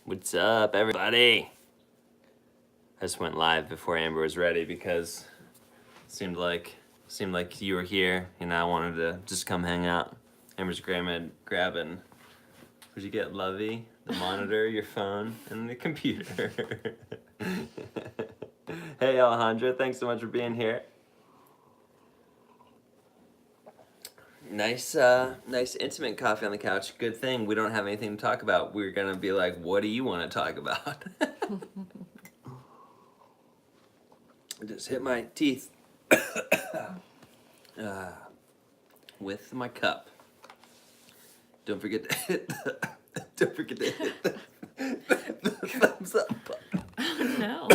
What's up, everybody? I just went live before Amber was ready because it seemed like you were here, and I wanted to just come hang out. Amber's grabbing. What'd you get, Lovey? The monitor, your phone, and the computer. Hey, Alejandro, thanks so much for being here. Nice intimate coffee on the couch. Good thing we don't have anything to talk about. We're gonna be like, what do you want to talk about? I just hit my teeth with my cup. Don't forget to hit the thumbs up button. Oh, no.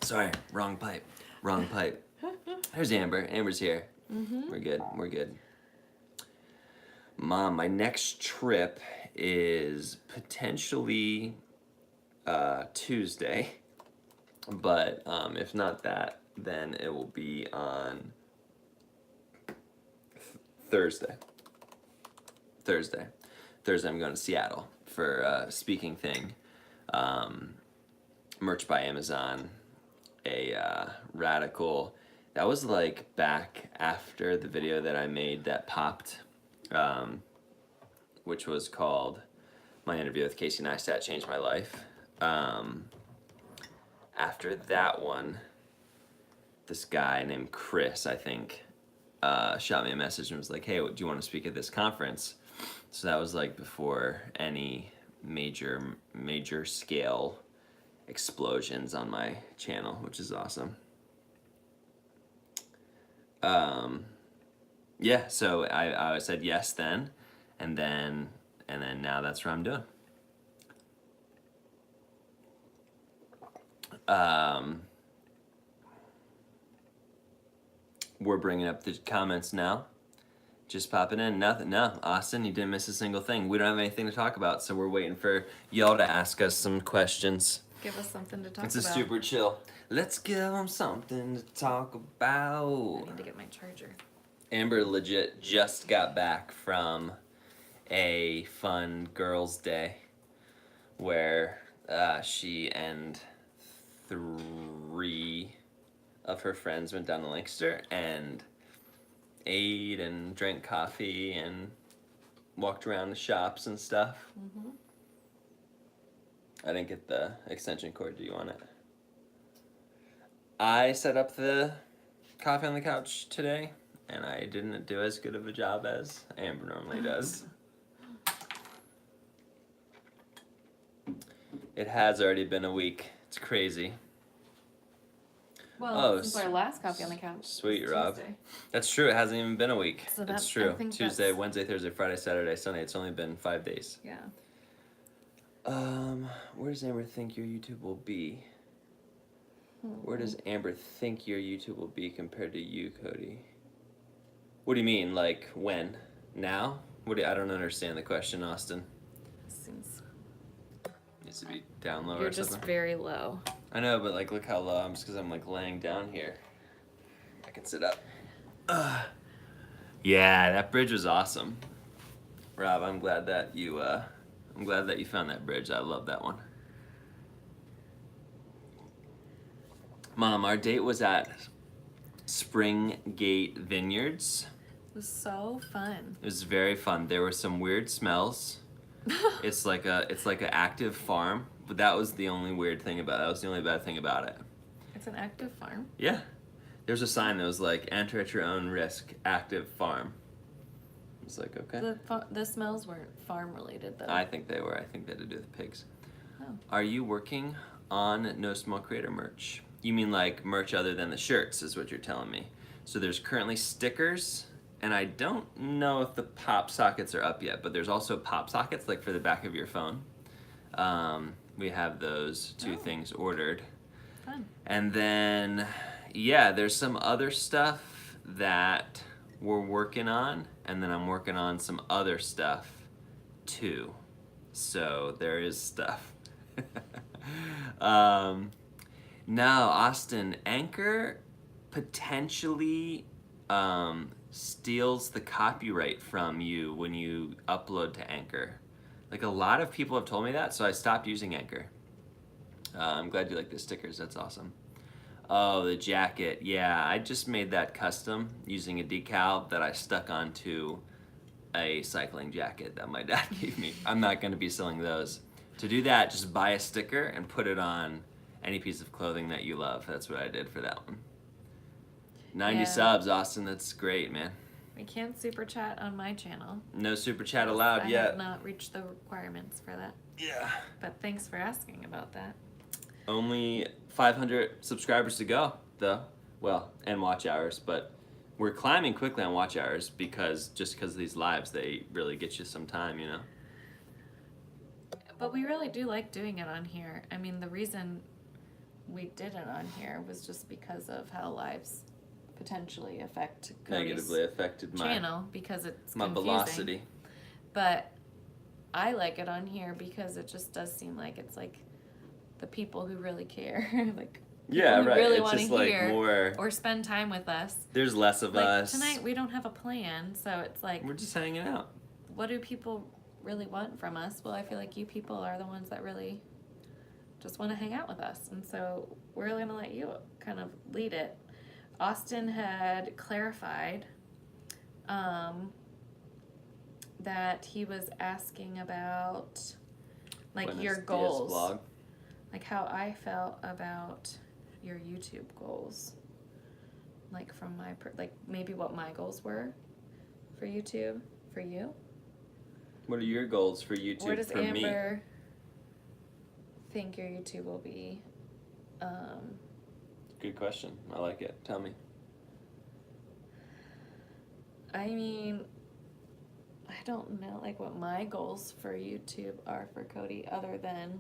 Sorry, wrong pipe. There's Amber. Amber's here. Mm-hmm. We're good. Mom, my next trip is potentially Tuesday, but if not that, then it will be on Thursday. I'm going to Seattle for a speaking thing. Merch by Amazon. A radical. That was like back after the video that I made that popped, which was called My Interview with Casey Neistat Changed My Life. After that one, this guy named Chris, I think, shot me a message and was like, hey, do you want to speak at this conference? So that was like before any major scale explosions on my channel, which is awesome. Yeah, so I said yes then, and then now that's what I'm doing. We're bringing up the comments now. Just popping in. Nothing. No, Austin, you didn't miss a single thing. We don't have anything to talk about, so we're waiting for y'all to ask us some questions. Give us something to talk about. It's a super chill. Let's give them something to talk about. I need to get my charger. Amber legit just got back from a fun girls' day where she and 3 of her friends went down to Lancaster and ate and drank coffee and walked around the shops and stuff. Mm-hmm. I didn't get the extension cord. Do you want it? I set up the coffee on the couch today, and I didn't do as good of a job as Amber normally does. It has already been a week. It's crazy. Well, since our last coffee on the couch. Sweet, Rob. That's true. It hasn't even been a week. So it's true. Tuesday, Wednesday, Thursday, Friday, Saturday, Sunday. It's only been 5 days. Yeah. Where does Amber think your YouTube will be? Where does Amber think your YouTube will be compared to you, Cody? What do you mean, like when? Now? I don't understand the question, Austin. Seems Needs to be down low you're or something. just very low. I know, but like look how low I'm just because I'm like laying down here. I can sit up. Yeah, that bridge was awesome. Rob, I'm glad that you found that bridge. I love that one. Mom, our date was at Springgate Vineyards. It was so fun. It was very fun. There were some weird smells. It's like an active farm, but that was the only weird thing about it. That was the only bad thing about it. It's an active farm. Yeah. There's a sign that was like, enter at your own risk, active farm. It's like, okay. The smells weren't farm related though. I think they were. I think they had to do with pigs. Oh. Are you working on No Small Creator merch? You mean like merch other than the shirts is what you're telling me. So there's currently stickers, and I don't know if the pop sockets are up yet, but there's also pop sockets like for the back of your phone. We have those 2 things ordered. Fun. And then, yeah, there's some other stuff that we're working on, and then I'm working on some other stuff too. So there is stuff. No, Austin, Anchor potentially steals the copyright from you when you upload to Anchor. Like a lot of people have told me that, so I stopped using Anchor. I'm glad you like the stickers. That's awesome. Oh, the jacket. Yeah, I just made that custom using a decal that I stuck onto a cycling jacket that my dad gave me. I'm not going to be selling those. To do that, just buy a sticker and put it on any piece of clothing that you love. That's what I did for that one. 90 Yeah. subs, Austin. That's great, man. We can't super chat on my channel. No super chat allowed I yet. have not reached the requirements for that. Yeah. But thanks for asking about that. Only 500 subscribers to go, though. Well, and watch hours, but we're climbing quickly on watch hours because of these lives, they really get you some time, you know? But we really do like doing it on here. I mean, the reason we did it on here was just because of how lives potentially affect Cody's Negatively affected my channel because it's my confusing. velocity. But I like it on here because it just does seem like it's like the people who really care, like Yeah, who right. really It's want just to like hear more. or spend time with us. There's less of Like us. tonight, we don't have a plan, so it's like, We're just hanging out. what do people really want from us? Well, I feel like you people are the ones that really just want to hang out with us, and so we're going to let you kind of lead it. Austin had clarified that he was asking about like Buenos your dias goals, vlog. like how I felt about your YouTube goals, like from my like maybe what my goals were for YouTube for you. What are your goals for YouTube? Where does for me? Amber think your YouTube will be? Good question. I like it. Tell me. I mean, I don't know like what my goals for YouTube are for Cody other than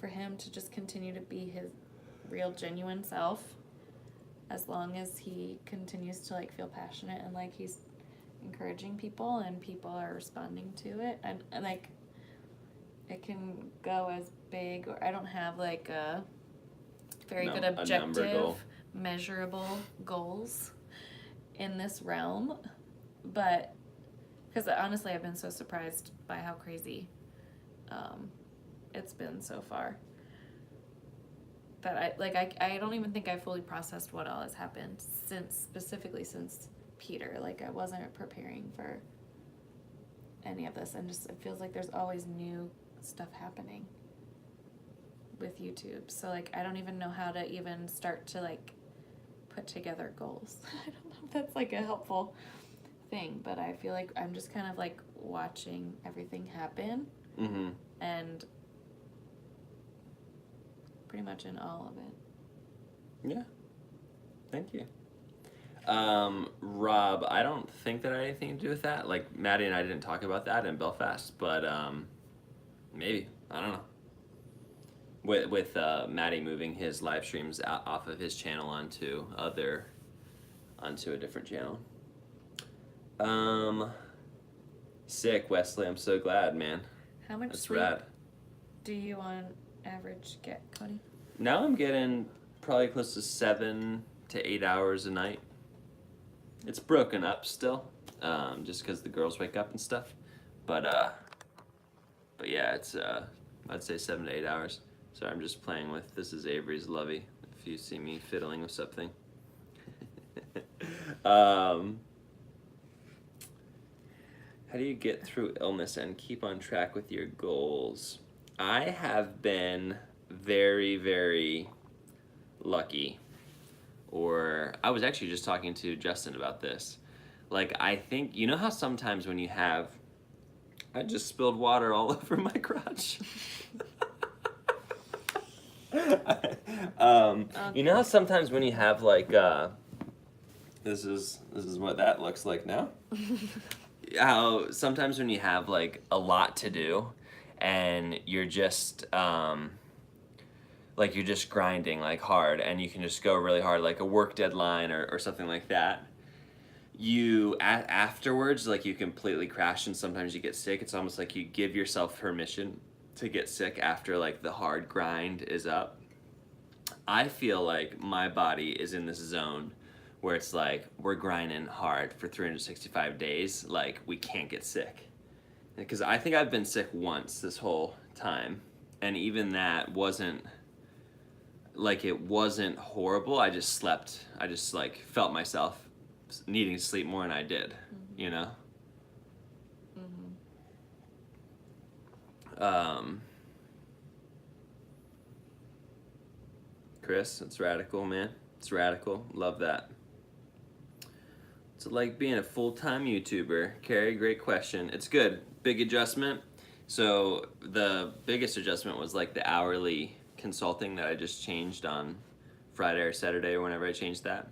for him to just continue to be his real genuine self as long as he continues to like feel passionate and like he's encouraging people and people are responding to it and like it can go as big or I don't have like a very good A number objective goal. measurable goals in this realm, but because honestly I've been so surprised by how crazy it's been so far that I don't even think I fully processed what all has happened specifically since Peter. Like I wasn't preparing for any of this and just it feels like there's always new stuff happening with YouTube, so like I don't even know how to even start to like put together goals. I don't know if that's like a helpful thing, but I feel like I'm just kind of like watching everything happen and pretty much in all of it. Yeah. Thank you. Rob, I don't think that I had anything to do with that. Like, Maddie and I didn't talk about that in Belfast, but maybe. I don't know. With Maddie moving his live streams off of his channel onto a different channel. Sick, Wesley. I'm so glad, man. How much That's sleep rad. do you on average get, Cody? Now I'm getting probably close to 7 to 8 hours a night. It's broken up still, just because the girls wake up and stuff. But yeah, it's I'd say 7 to 8 hours. Sorry, I'm just playing with. This is Avery's Lovey. If you see me fiddling with something. How do you get through illness and keep on track with your goals? I have been very, very lucky. Or I was actually just talking to Justin about this. Like, I think, you know how sometimes when you have, I just spilled water all over my crotch. You know how sometimes when you have like, this is what that looks like now. How sometimes when you have like a lot to do and you're just like you're just grinding like hard and you can just go really hard like a work deadline or something like that, you afterwards like you completely crash and sometimes you get sick. It's almost like you give yourself permission to get sick after like the hard grind is up. I feel like my body is in this zone where it's like we're grinding hard for 365 days, like we can't get sick. Because I think I've been sick once this whole time, and even that wasn't like it wasn't horrible. I just slept. I just like felt myself needing to sleep more than I did. Mm-hmm. You know. Mm-hmm. Chris, it's radical, man. It's radical. Love that. What's it like being a full-time YouTuber? Carrie, great question. It's good. Big adjustment. So the biggest adjustment was like the hourly consulting that I just changed on Friday or Saturday or whenever I changed that.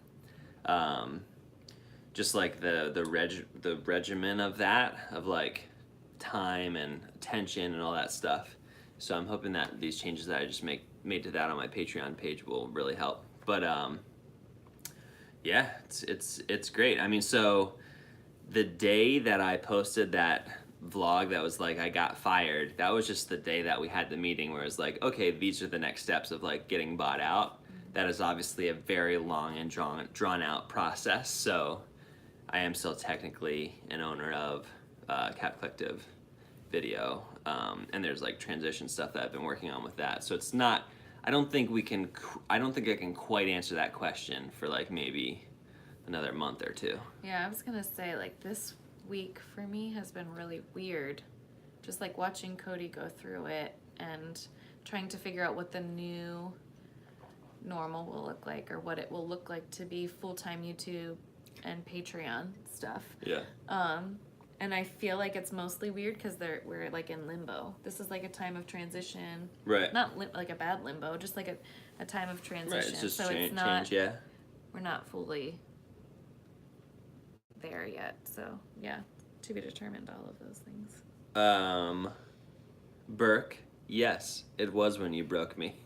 Just like the regimen of that, of like time and attention and all that stuff. So I'm hoping that these changes that I just made to that on my Patreon page will really help. But yeah, it's great. I mean, so the day that I posted that vlog that was like I got fired, that was just the day that we had the meeting where it was like, okay, these are the next steps of like getting bought out. That is obviously a very long and drawn out process. So I am still technically an owner of Cap Collective Video, and there's like transition stuff that I've been working on with that. So it's not. I don't think I can quite answer that question for like maybe another month or two. Yeah, I was gonna say, like, this week for me has been really weird. Just like watching Cody go through it and trying to figure out what the new normal will look like, or what it will look like to be full-time YouTube and Patreon stuff. Yeah. And I feel like it's mostly weird because we're like in limbo. This is like a time of transition. Right. Not like a bad limbo, just like a time of transition. Right. It's just so change. it's not. Yeah. We're not fully there yet. So yeah, to be determined. All of those things. Burke. Yes, it was when you broke me.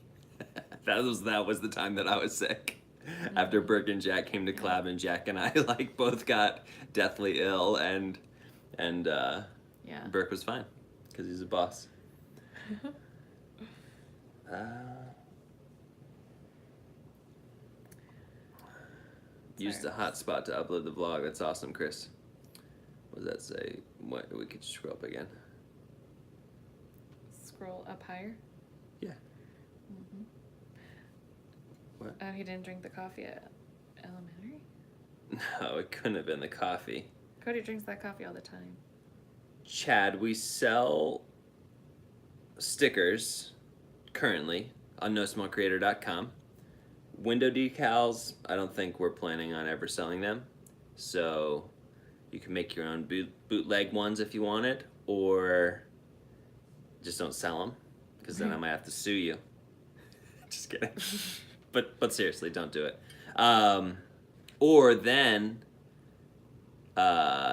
that was the time that I was sick. After Burke and Jack came to collab, and Jack and I like both got deathly ill, and Yeah. Burke was fine because he's a boss. Used the hotspot to upload the vlog. That's awesome, Chris. What does that say? What we could scroll up again? Scroll up higher. Yeah. Mm-hmm. What? Oh, he didn't drink the coffee at elementary? No, it couldn't have been the coffee. Cody drinks that coffee all the time. Chad, we sell stickers currently on nosmallcreator.com. Window decals, I don't think we're planning on ever selling them. So you can make your own bootleg ones if you want it, or just don't sell them, because then I might have to sue you. Just kidding. But seriously, don't do it. Or then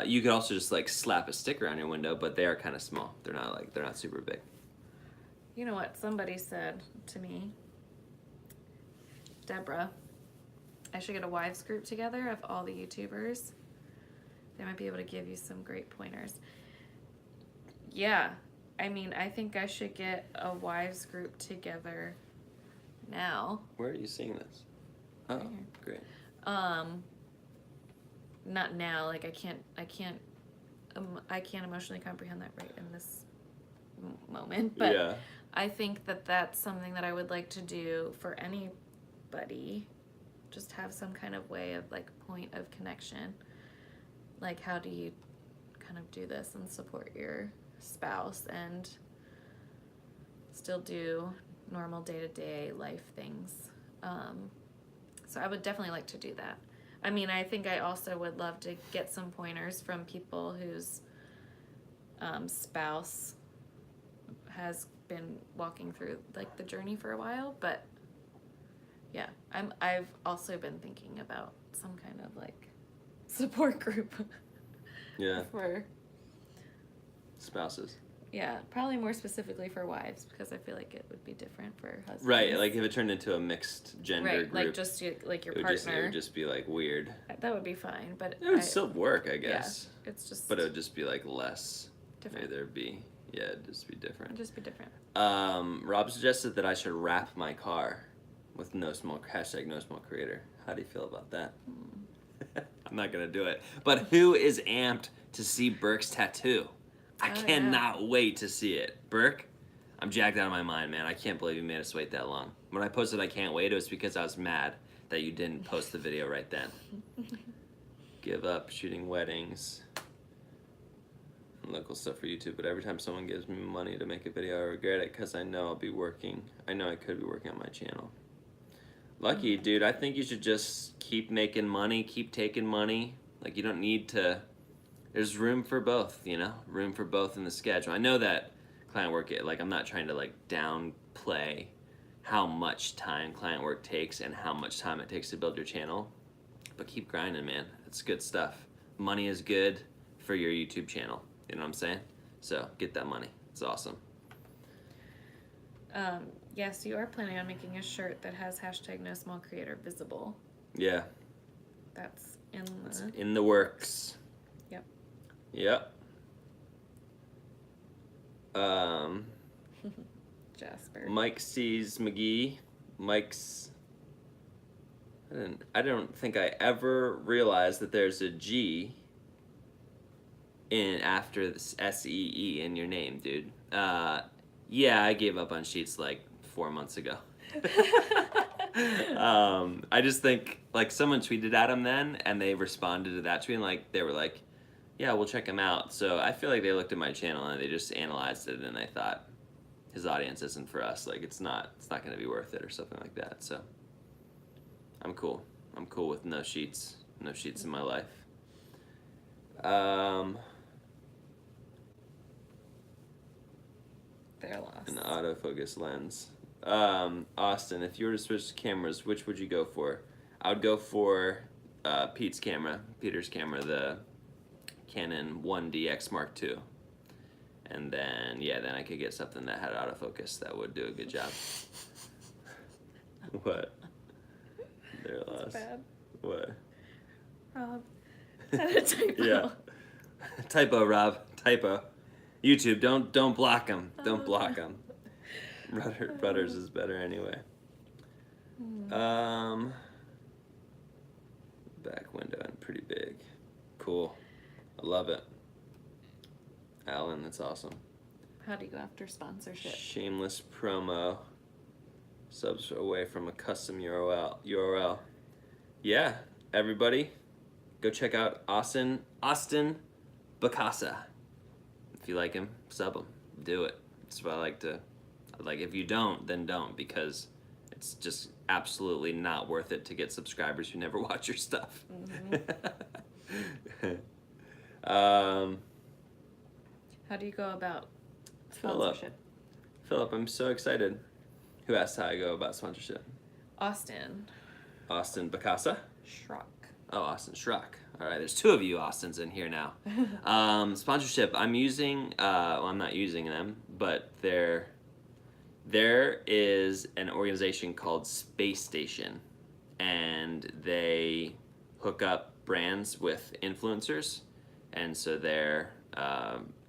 you could also just like slap a sticker on your window, but they are kind of small. They're not super big. You know what somebody said to me? Deborah, I should get a wives group together of all the YouTubers. They might be able to give you some great pointers. Yeah, I mean, I think I should get a wives group together now. Where are you seeing this? Oh, Right here. great. Not now. Like I can't emotionally comprehend that right in this moment. But Yeah. I think that that's something that I would like to do for anybody. Just have some kind of way of like point of connection. Like how do you kind of do this and support your spouse and still do normal day-to-day life things. So I would definitely like to do that. I mean, I think I also would love to get some pointers from people whose spouse has been walking through like the journey for a while, but yeah, I've also been thinking about some kind of like support group. Yeah. For spouses. Yeah, probably more specifically for wives, because I feel like it would be different for husbands. Right, like if it turned into a mixed gender right, group. like just like your it partner. would just be like weird. That would be fine, but It would still work, I guess. Yeah, it's just. But it would just be like less. Different. Maybe there'd be, it'd just be different. It'd just be different. Rob suggested that I should wrap my car with no small creator. How do you feel about that? I'm not gonna do it. But who is amped to see Burke's tattoo? I Oh, cannot wait to see it. Burke, I'm jacked out of my mind, man. I can't believe you made us wait that long. When I posted I can't wait, it was because I was mad that you didn't post the video right then. Give up shooting weddings. Local stuff for YouTube, but every time someone gives me money to make a video, I regret it because I know I'll be working. I know I could be working on my channel. Lucky, dude. I think you should just keep making money, keep taking money. Like, you don't need to. There's room for both, you know? Room for both in the schedule. I know that client work, like, I'm not trying to, like, downplay how much time client work takes and how much time it takes to build your channel. But keep grinding, man. It's good stuff. Money is good for your YouTube channel. You know what I'm saying? So get that money. It's awesome. Yes, you are planning on making a shirt that has hashtag no small creator visible. Yeah. That's It's in the works. Yep. Yep. Jasper. Mike sees McGee. Mike's. I don't think I ever realized that there's a G in after this SEE in your name, dude. Yeah, I gave up on Sheets like 4 months ago. I just think like someone tweeted at him then, and they responded to that tweet, and like they were like, "Yeah, we'll check him out." So I feel like they looked at my channel and they just analyzed it, and they thought his audience isn't for us. Like it's not going to be worth it or something like that. So I'm cool. I'm cool with no Sheets in my life. They're lost. An autofocus lens. Austin, if you were to switch cameras, which would you go for? I would go for Peter's camera, the Canon 1DX Mark II. And then, then I could get something that had autofocus that would do a good job. What? They're lost. Bad. What? Rob. Had a typo. Yeah. Typo, Rob. Typo. YouTube, don't block them. Don't block them. Rudders is better anyway. Back window and pretty big. Cool. I love it. Alan, that's awesome. How do you go after sponsorship? Shameless promo. Subs away from a custom URL. Yeah, everybody, go check out Austin Bacasa. If you like him, sub him. Do it. That's what I like to. Like, if you don't, then don't, because it's just absolutely not worth it to get subscribers who never watch your stuff. How do you go about sponsorship? Philip, I'm so excited. Who asked how I go about sponsorship? Austin Bacasa? Schrock. Oh, Austin Schrock. All right, there's two of you Austins in here now. Sponsorship, I'm using, I'm not using them, but there is an organization called Space Station, and they hook up brands with influencers, and so they're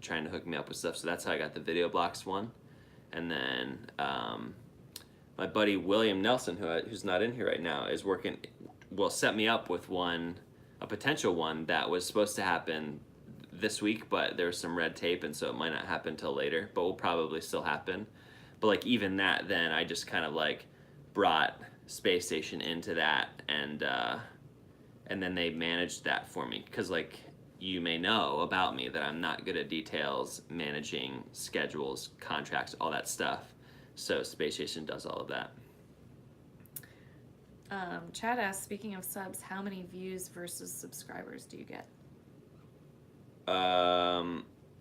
trying to hook me up with stuff. So that's how I got the Video Blocks one. And then my buddy William Nelson, who's not in here right now, will set me up with a potential one that was supposed to happen this week, but there's some red tape, and so it might not happen till later, but will probably still happen. But like even that, then I just kind of like brought Space Station into that, and then they managed that for me, because like you may know about me that I'm not good at details, managing schedules, contracts, all that stuff. So Space Station does all of that. Chad asked, speaking of subs, how many views versus subscribers do you get?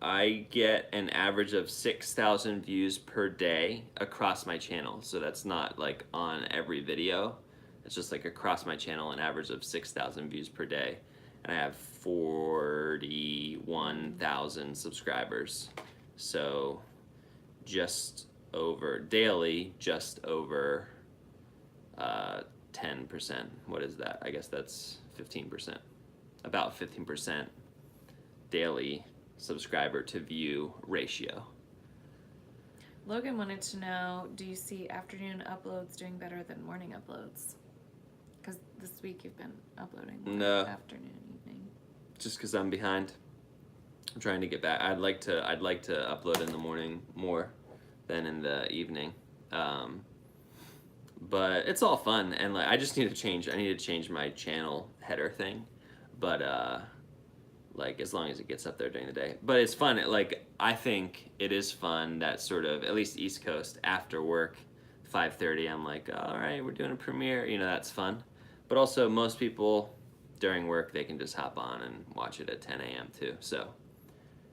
I get an average of 6,000 views per day across my channel. So that's not like on every video. It's just like across my channel, an average of 6,000 views per day. And I have 41,000 subscribers. So just over 10%. What is that? I guess that's 15%. About 15% daily subscriber to view ratio. Logan wanted to know, do you see afternoon uploads doing better than morning uploads? Because this week you've been uploading more No. afternoon, evening. Just because I'm behind. I'm trying to get back. I'd like to upload in the morning more than in the evening. Um, but it's all fun, and like I just need to change. I need to change my channel header thing, but like as long as it gets up there during the day. But it's fun. Like I think it is fun that sort of at least East Coast after work, 5:30. I'm like, all right, we're doing a premiere. You know, that's fun. But also most people during work they can just hop on and watch it at 10 a.m. too. So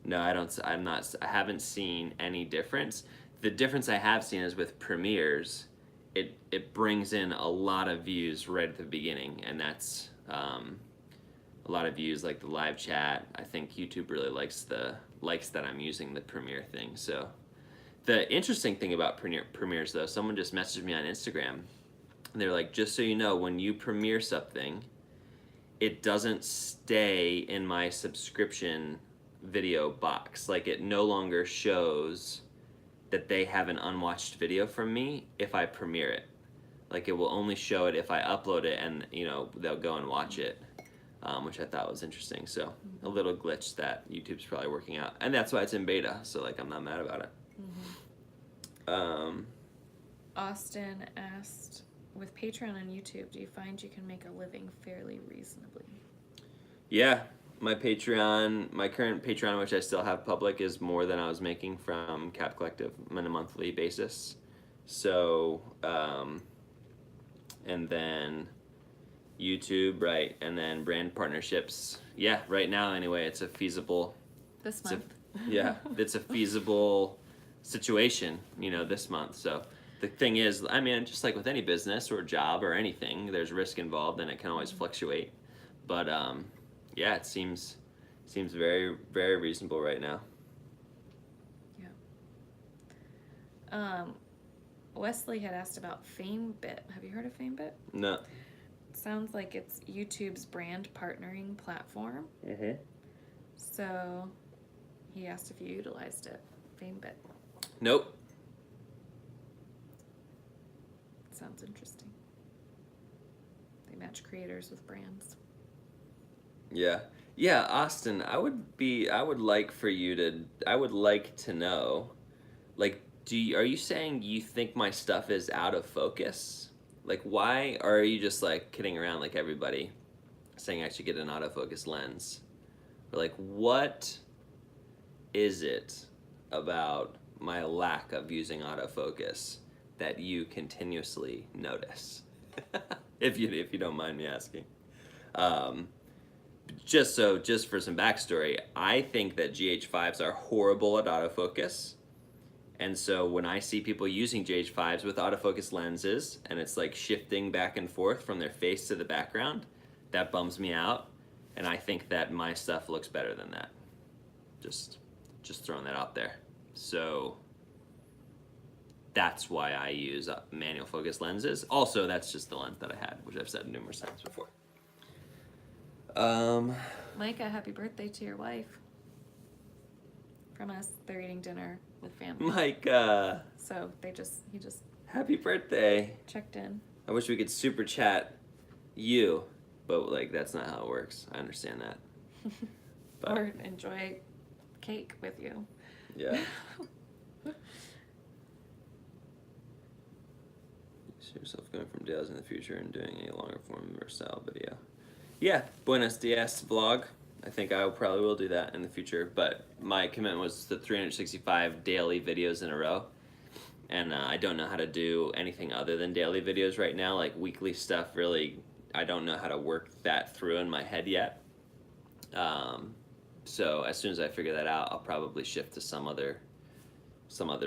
no, I don't. I'm not. I haven't seen any difference. The difference I have seen is with premieres, it brings in a lot of views right at the beginning, and that's a lot of views like the live chat. I think YouTube really likes that I'm using the premiere thing. So the interesting thing about premieres though, someone just messaged me on Instagram. They're like, just so you know, when you premiere something, it doesn't stay in my subscription video box. Like it no longer shows that they have an unwatched video from me if I premiere it. Like it will only show it if I upload it, and they'll go and watch it, which I thought was interesting. So a little glitch that YouTube's probably working out, and that's why it's in beta. So like I'm not mad about it. Austin asked, with Patreon and YouTube, do you find you can make a living fairly reasonably? Yeah, my current Patreon, which I still have public, is more than I was making from Cap Collective on a monthly basis. So, and then YouTube, right, and then brand partnerships. Yeah, right now anyway, it's a feasible. This month. It's a feasible situation, this month. So the thing is, I mean, just like with any business or job or anything, there's risk involved, and it can always fluctuate. But yeah, it seems very, very reasonable right now. Yeah. Wesley had asked about FameBit. Have you heard of FameBit? No. It sounds like it's YouTube's brand partnering platform. Mm-hmm. So he asked if you utilized it. FameBit. Nope. Sounds interesting. They match creators with brands. Yeah. Yeah, Austin, I would like to know, like, are you saying you think my stuff is out of focus? Like, why, or are you just, like, kidding around like everybody, saying I should get an autofocus lens? Or, like, what is it about my lack of using autofocus that you continuously notice? if you don't mind me asking. Just for some backstory, I think that GH5s are horrible at autofocus. And so when I see people using GH5s with autofocus lenses and it's like shifting back and forth from their face to the background, that bums me out. And I think that my stuff looks better than that. Just throwing that out there. So that's why I use manual focus lenses. Also, that's just the lens that I had, which I've said numerous times before. Micah, happy birthday to your wife. From us, they're eating dinner with family. Micah. So he just Happy birthday. checked in. I wish we could super chat you, but like that's not how it works. I understand that. But, or enjoy cake with you. Yeah. See yourself going from Dales in the future and doing a longer form style video. Yeah, Buenos Dias vlog. I think I probably will do that in the future, but my commitment was the 365 daily videos in a row, and I don't know how to do anything other than daily videos right now. Like weekly stuff, really, I don't know how to work that through in my head yet. So as soon as I figure that out, I'll probably shift to some other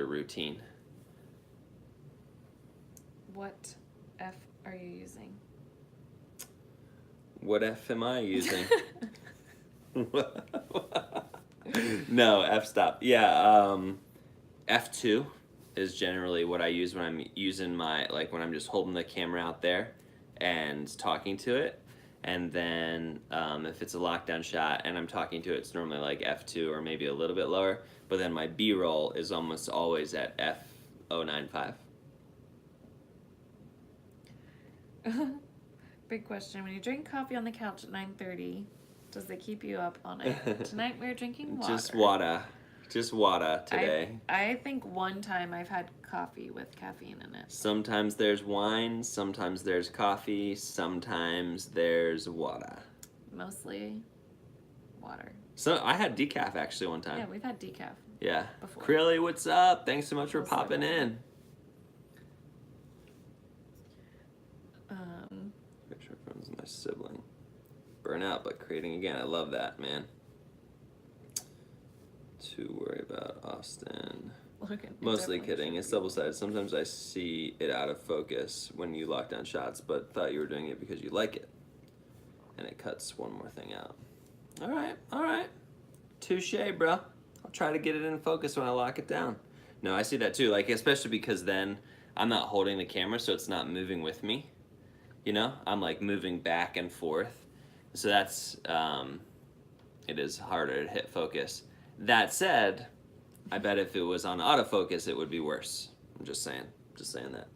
routine. What F are you using? What F am I using? No, f-stop. Yeah, F2 is generally what I use when I'm using when I'm just holding the camera out there and talking to it. And then if it's a lockdown shot and I'm talking to it, it's normally like F2 or maybe a little bit lower. But then my B-roll is almost always at F095. Big question. When you drink coffee on the couch at 9:30, Does it keep you up all night? Tonight we're drinking water. Just water today. I think one time I've had coffee with caffeine in it. Sometimes there's wine, sometimes there's coffee, sometimes there's water. Mostly water. So I had decaf actually one time. Yeah, we've had decaf. Yeah. Before. Crilly, what's up? Thanks so much for popping in. Picture friends, my sibling. Burnout, but creating again. I love that, man. To worry about Austin. Mostly kidding. It's double-sided. Sometimes I see it out of focus when you lock down shots, but thought you were doing it because you like it. And it cuts one more thing out. All right. Touche, bro. I'll try to get it in focus when I lock it down. No, I see that too. Like, especially because then I'm not holding the camera, so it's not moving with me. You know? I'm like moving back and forth. So that's, it is harder to hit focus. That said, I bet if it was on autofocus, it would be worse. I'm just saying that.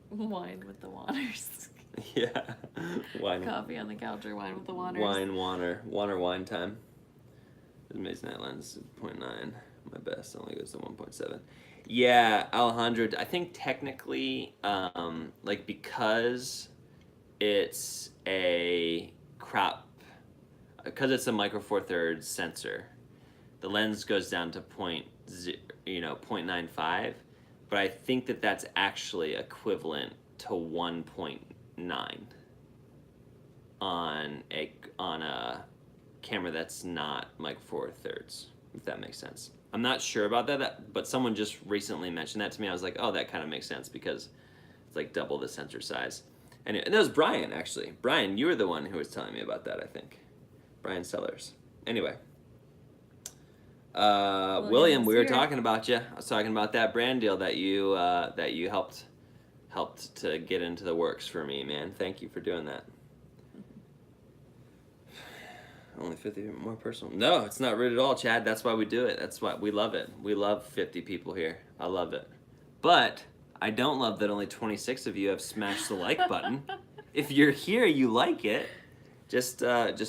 Wine with the waters. Yeah. Wine. Coffee on the couch or wine with the waters. Wine time. Amazing Night Lens 0.9. My best only goes to 1.7. Yeah, Alejandro, I think technically, like because it's a crop, because it's a micro four thirds sensor, the lens goes down to 0.95, but I think that that's actually equivalent to 1.9 on a camera that's not micro four thirds, if that makes sense. I'm not sure about that, but someone just recently mentioned that to me. I was like, oh, that kind of makes sense because it's like double the sensor size. And that was Brian, actually. Brian, you were the one who was telling me about that, I think. Brian Sellers. Anyway. William, we were talking about you. I was talking about that brand deal that you helped to get into the works for me, man. Thank you for doing that. Only 50 more personal. No, it's not rude at all, Chad. That's why we do it. That's why we love it. We love 50 people here. I love it. But I don't love that only 26 of you have smashed the like button. If you're here, you like it. Just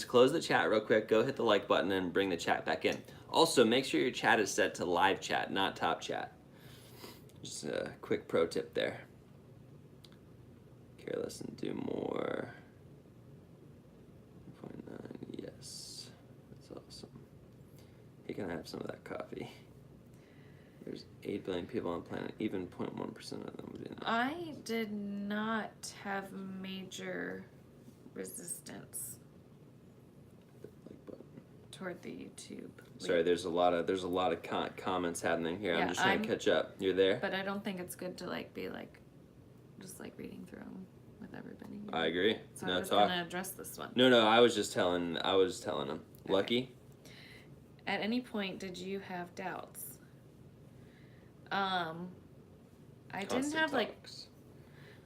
close the chat real quick. Go hit the like button and bring the chat back in. Also, make sure your chat is set to live chat, not top chat. Just a quick pro tip there. Careless and do more. 0.9, yes. That's awesome. Hey, can I have some of that coffee? There's 8 billion people on the planet. Even 0.1% of them would not. I did not have major resistance toward the YouTube. Sorry, there's a lot of comments happening here. Yeah, I'm just trying to catch up. You're there? But I don't think it's good to be just reading through them with everybody. I agree. So I'm just gonna address this one. No, I was telling him. Okay. Lucky? At any point did you have doubts? I didn't have talks.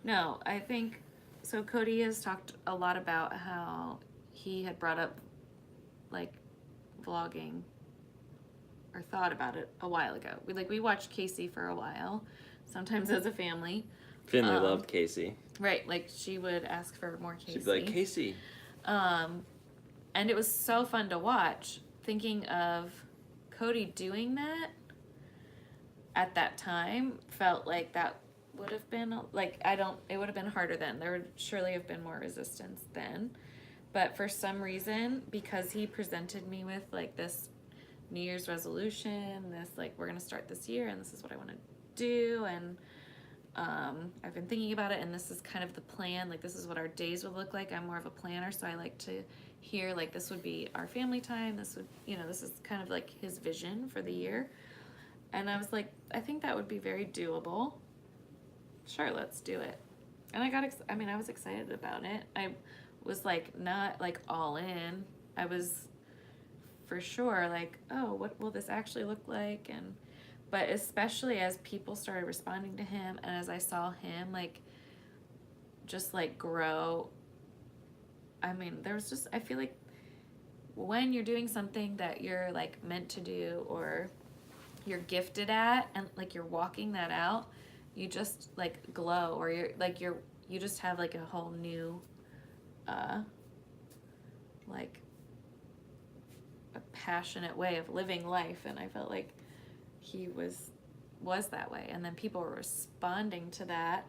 No, I think so. Cody has talked a lot about how he had brought up vlogging or thought about it a while ago. We watched Casey for a while, sometimes as a family. Finley loved Casey. Right, she would ask for more Casey. She'd be like, Casey. And it was so fun to watch, thinking of Cody doing that at that time felt like that would have been, it would have been harder then. There would surely have been more resistance then. But for some reason, because he presented me with this New Year's resolution, this we're gonna start this year and this is what I want to do, and I've been thinking about it, and this is kind of the plan. This is what our days would look like. I'm more of a planner, so I like to hear this would be our family time. This would, this is kind of his vision for the year. And I was like, I think that would be very doable. Sure, let's do it. And I was excited about it. I was not all in. I was for sure oh, what will this actually look like? But especially as people started responding to him, and as I saw him just grow, there was just, I feel like when you're doing something that you're meant to do or you're gifted at, and you're walking that out, you just glow, or you just have a whole new a passionate way of living life, and I felt like he was that way. And then people were responding to that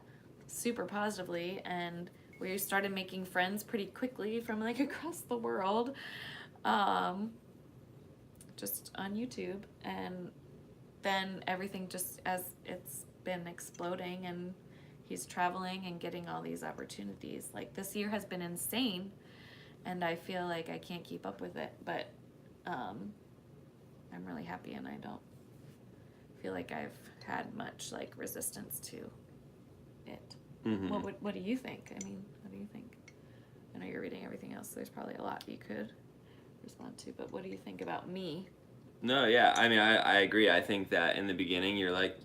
super positively, and we started making friends pretty quickly from like across the world, just on YouTube. And then everything, just as it's been exploding, and he's traveling and getting all these opportunities. Like this year has been insane, and I feel like I can't keep up with it, but I'm really happy, and I don't feel like I've had much like resistance to it. Mm-hmm. What do you think? I mean, what do you think? I know you're reading everything else, so there's probably a lot you could respond to, but what do you think about me? No, yeah, I mean, I agree. I think that in the beginning, you're like,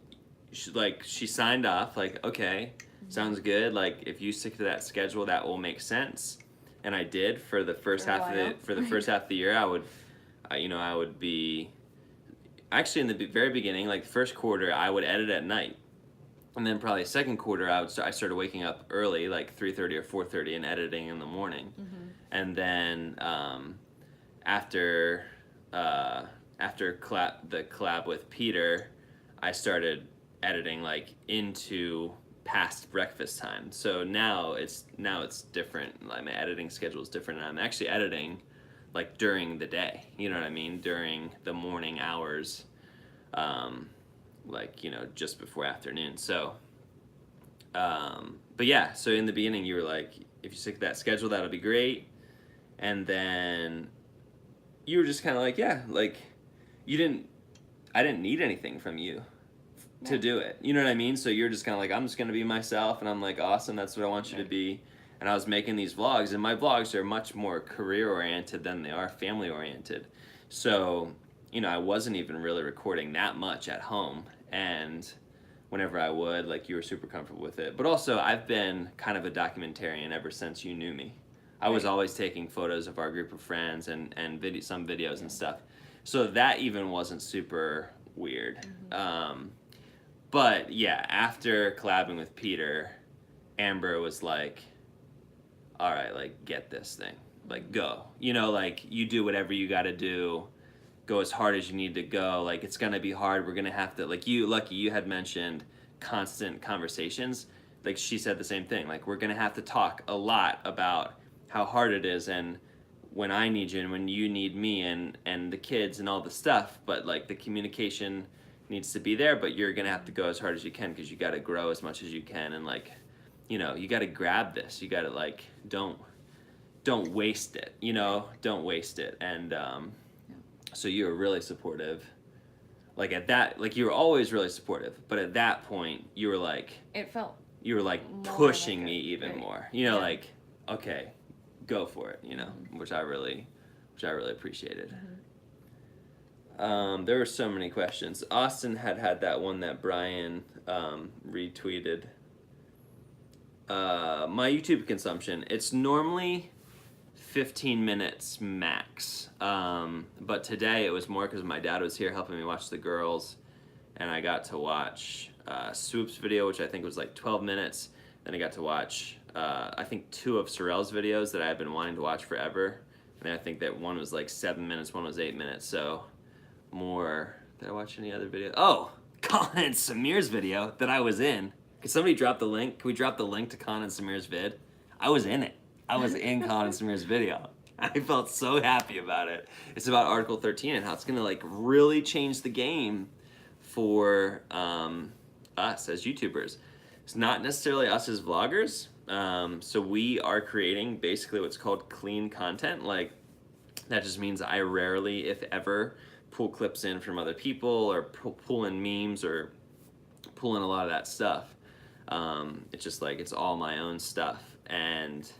she signed off, like, okay, sounds good. Like, if you stick to that schedule, that will make sense. And I did for the first half of the year. I would be actually in the very beginning, like the first quarter, I would edit at night, and then probably second quarter, I started waking up early, like 3:30 or 4:30, and editing in the morning, and then after the collab with Peter, I started editing like into past breakfast time. So now it's different. Like my editing schedule is different, and I'm actually editing like during the day. You know what I mean? During the morning hours, like just before afternoon. So, but yeah. So in the beginning, you were like, if you stick to that schedule, that'll be great, and then you were just kind of like, yeah, like I didn't need anything from you to do it. You know what I mean? So you're just kind of like, I'm just going to be myself. And I'm like, awesome, that's what I want you to be. And I was making these vlogs, and my vlogs are much more career oriented than they are family oriented. So, I wasn't even really recording that much at home. And whenever I would, like, you were super comfortable with it. But also, I've been kind of a documentarian ever since you knew me. I was always taking photos of our group of friends and some videos and stuff. So that even wasn't super weird. But yeah, after collabing with Peter, Amber was like, all right, like, get this thing. Like, go. Like, you do whatever you got to do. Go as hard as you need to go. Like, it's going to be hard. We're going to have to, like, Lucky, you had mentioned constant conversations. Like, she said the same thing. Like, we're going to have to talk a lot about how hard it is, and when I need you and when you need me, and the kids and all the stuff. But, like, the communication needs to be there, but you're going to have to go as hard as you can, because you got to grow as much as you can. And, like, you got to grab this. You got to, like, don't waste it, don't waste it. And so you were really supportive. Like, at that, like, you were always really supportive, but at that point, you were like, it felt you were like pushing me even more, like, okay, go for it, which I really appreciated. There were so many questions. Austin had that one that Brian retweeted. My YouTube consumption, it's normally 15 minutes max, but today it was more because my dad was here helping me watch the girls, and I got to watch Swoop's video, which I think was like 12 minutes. Then I got to watch I think 2 of Sorrel's videos that I have been wanting to watch forever, and I think that one was like 7 minutes, one was 8 minutes. So more. Did I watch any other video? Oh, Colin and Samir's video that I was in. Could somebody drop the link? Can we drop the link to Colin and Samir's vid? I was in it. I was in Colin and Samir's video. I felt so happy about it. It's about Article 13 and how it's gonna like really change the game for us as YouTubers. It's not necessarily us as vloggers. So we are creating basically what's called clean content. Like, that just means I rarely, if ever, pull clips in from other people or pull in memes or pull in a lot of that stuff. It's just like, it's all my own stuff. And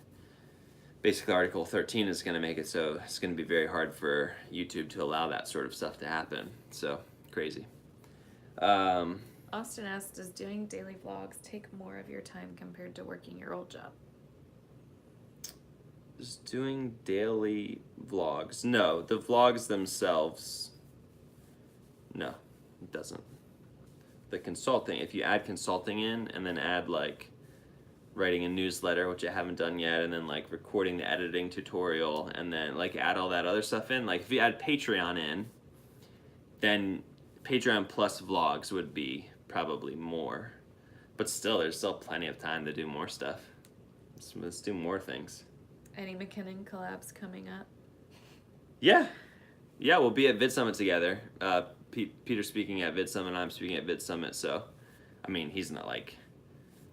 basically Article 13 is going to make it so it's going to be very hard for YouTube to allow that sort of stuff to happen. So, crazy. Austin asked, does doing daily vlogs take more of your time compared to working your old job? Just doing daily vlogs. No, the vlogs themselves, no, it doesn't. The consulting, if you add consulting in and then add like writing a newsletter, which I haven't done yet, and then like recording the editing tutorial, and then like add all that other stuff in. Like if you add Patreon in, then Patreon plus vlogs would be probably more. But still, there's still plenty of time to do more stuff. Let's do more things. Any McKinnon collabs coming up? Yeah. Yeah, we'll be at Vid Summit together. Peter's speaking at Vid Summit, and I'm speaking at Vid Summit, so, I mean, he's not like,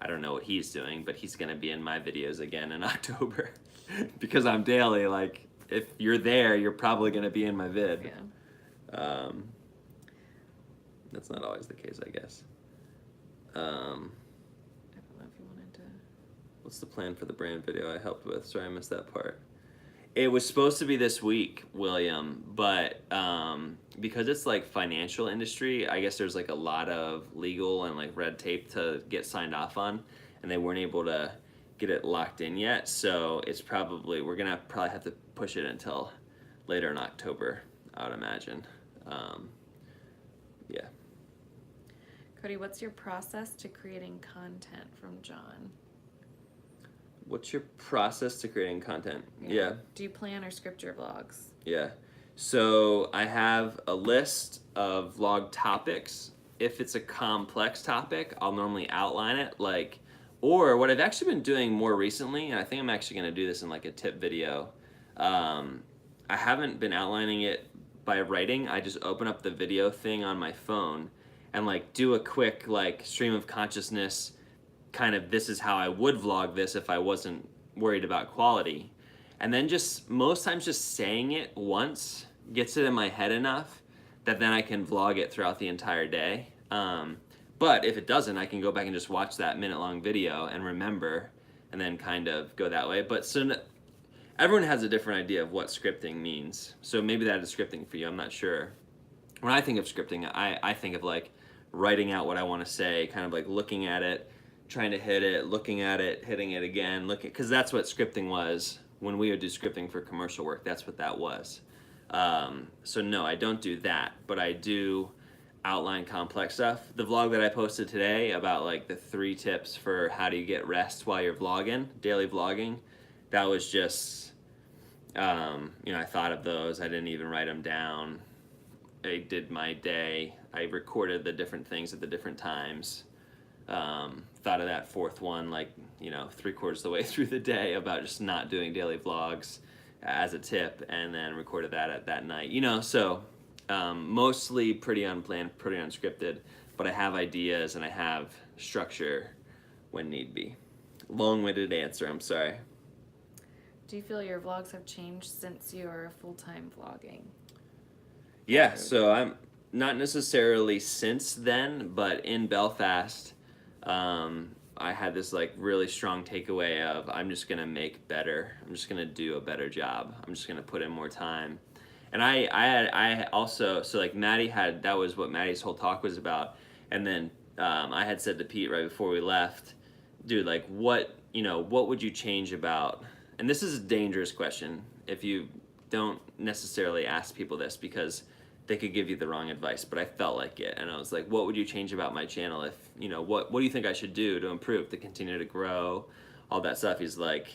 I don't know what he's doing, but he's going to be in my videos again in October. Because I'm daily, like, if you're there, you're probably going to be in my vid. Yeah. That's not always the case, I guess. I don't know if you wanted to. What's the plan for the brand video I helped with? Sorry, I missed that part. It was supposed to be this week, William, but because it's like financial industry, I guess there's like a lot of legal and like red tape to get signed off on, and they weren't able to get it locked in yet. So it's probably, we're gonna probably have to push it until later in October, I would imagine. Yeah. Cody, what's your process to creating content from John? What's your process to creating content? Yeah. Do you plan or script your vlogs? Yeah. So I have a list of vlog topics. If it's a complex topic, I'll normally outline it, like, or what I've actually been doing more recently, and I think I'm actually going to do this in like a tip video. I haven't been outlining it by writing. I just open up the video thing on my phone and like do a quick like stream of consciousness kind of, this is how I would vlog this if I wasn't worried about quality. And then just, most times just saying it once gets it in my head enough that then I can vlog it throughout the entire day. But if it doesn't, I can go back and just watch that minute-long video and remember, and then kind of go that way. But so everyone has a different idea of what scripting means. So maybe that is scripting for you, I'm not sure. When I think of scripting, I think of like writing out what I want to say, kind of like looking at it, trying to hit it, looking at it, hitting it again, because that's what scripting was when we would do scripting for commercial work. That's what that was. So no, I don't do that, but I do outline complex stuff. The vlog that I posted today about like the 3 tips for how do you get rest while you're vlogging, daily vlogging, that was just, I thought of those. I didn't even write them down. I did my day. I recorded the different things at the different times. Thought of that 4th one, like, 3/4 of the way through the day about just not doing daily vlogs as a tip, and then recorded that at that night. So mostly pretty unplanned, pretty unscripted, but I have ideas and I have structure when need be. Long-winded answer, I'm sorry. Do you feel your vlogs have changed since you are full-time vlogging? Yeah, so I'm not necessarily since then, but in Belfast, I had this like really strong takeaway of I'm just gonna make better. I'm just gonna do a better job. I'm just gonna put in more time. And I also, so like Maddie had, that was what Maddie's whole talk was about. And then I had said to Pete right before we left, dude, like what would you change about, and this is a dangerous question if you don't necessarily ask people this, because they could give you the wrong advice, but I felt like it. And I was like, what would you change about my channel if, what do you think I should do to improve, to continue to grow, all that stuff? He's like,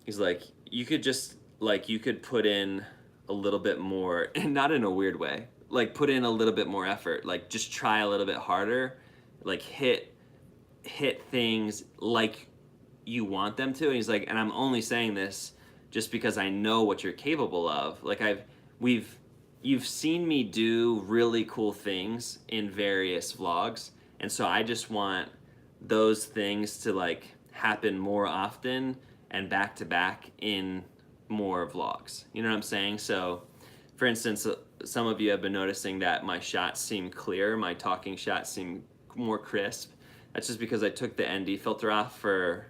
you could just, like, you could put in a little bit more, not in a weird way, like put in a little bit more effort, like just try a little bit harder, like hit things like you want them to. And he's like, and I'm only saying this just because I know what you're capable of. Like you've seen me do really cool things in various vlogs, and so I just want those things to like happen more often and back to back in more vlogs. You know what I'm saying? So for instance, some of you have been noticing that my shots seem clear, my talking shots seem more crisp. That's just because I took the ND filter off for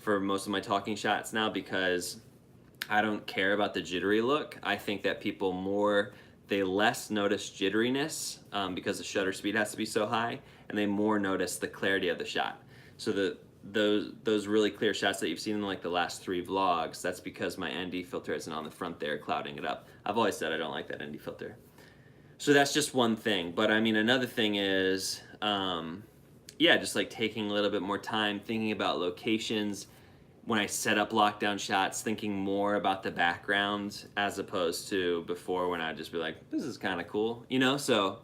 most of my talking shots now, because I don't care about the jittery look. I think that people they less notice jitteriness because the shutter speed has to be so high, and they more notice the clarity of the shot. So those really clear shots that you've seen in like the last 3 vlogs, that's because my ND filter isn't on the front there clouding it up. I've always said I don't like that ND filter. So that's just one thing. But I mean, another thing is yeah, just like taking a little bit more time, thinking about locations. When I set up lockdown shots, thinking more about the background as opposed to before when I'd just be like, this is kind of cool, you know? So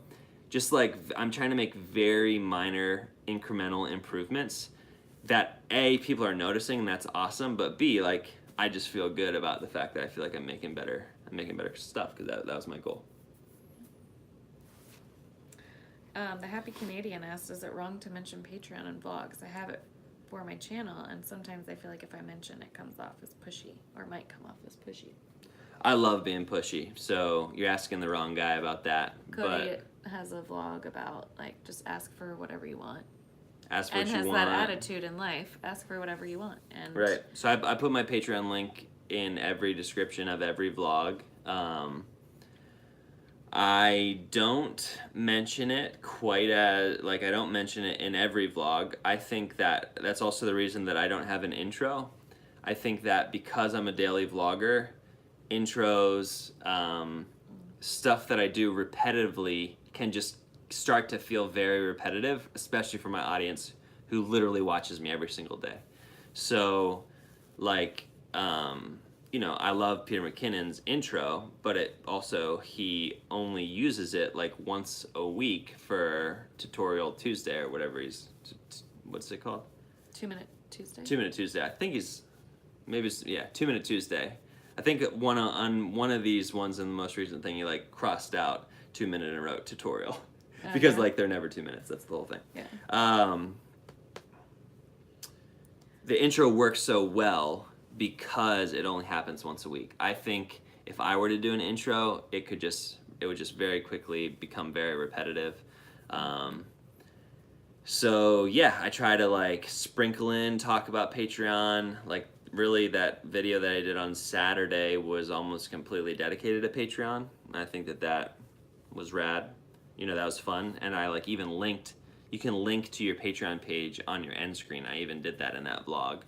just like I'm trying to make very minor incremental improvements that A, people are noticing, and that's awesome, but B, like I just feel good about the fact that I feel like I'm making better stuff because that was my goal. The Happy Canadian asked, is it wrong to mention Patreon and vlogs? I have it for my channel, and sometimes I feel like if I mention it comes off as pushy, or might come off as pushy. I love being pushy, so you're asking the wrong guy about that. Cody has a vlog about, like, just ask for whatever you want. Ask for and what you has want. that attitude in life. Ask for whatever you want. And right. So I put my Patreon link in every description of every vlog. I don't mention it quite as, like, I don't mention it in every vlog. I think that that's also the reason that I don't have an intro. I think that because I'm a daily vlogger, intros, stuff that I do repetitively can just start to feel very repetitive, especially for my audience who literally watches me every single day. So, like, you know, I love Peter McKinnon's intro, but it also, he only uses it like once a week for Tutorial Tuesday or whatever what's it called? 2 Minute Tuesday. 2 Minute Tuesday. I think he's, maybe, yeah, 2 Minute Tuesday. I think on one of these ones in the most recent thing, he like crossed out 2 minute in a row tutorial. Because like they're never 2 minutes, that's the whole thing. Yeah. The intro works so well because it only happens once a week. I think if I were to do an intro, it would just very quickly become very repetitive. So yeah, I try to like sprinkle in, talk about Patreon. Like really that video that I did on Saturday was almost completely dedicated to Patreon. I think that was rad. You know, that was fun. And I like even linked, you can link to your Patreon page on your end screen. I even did that in that vlog.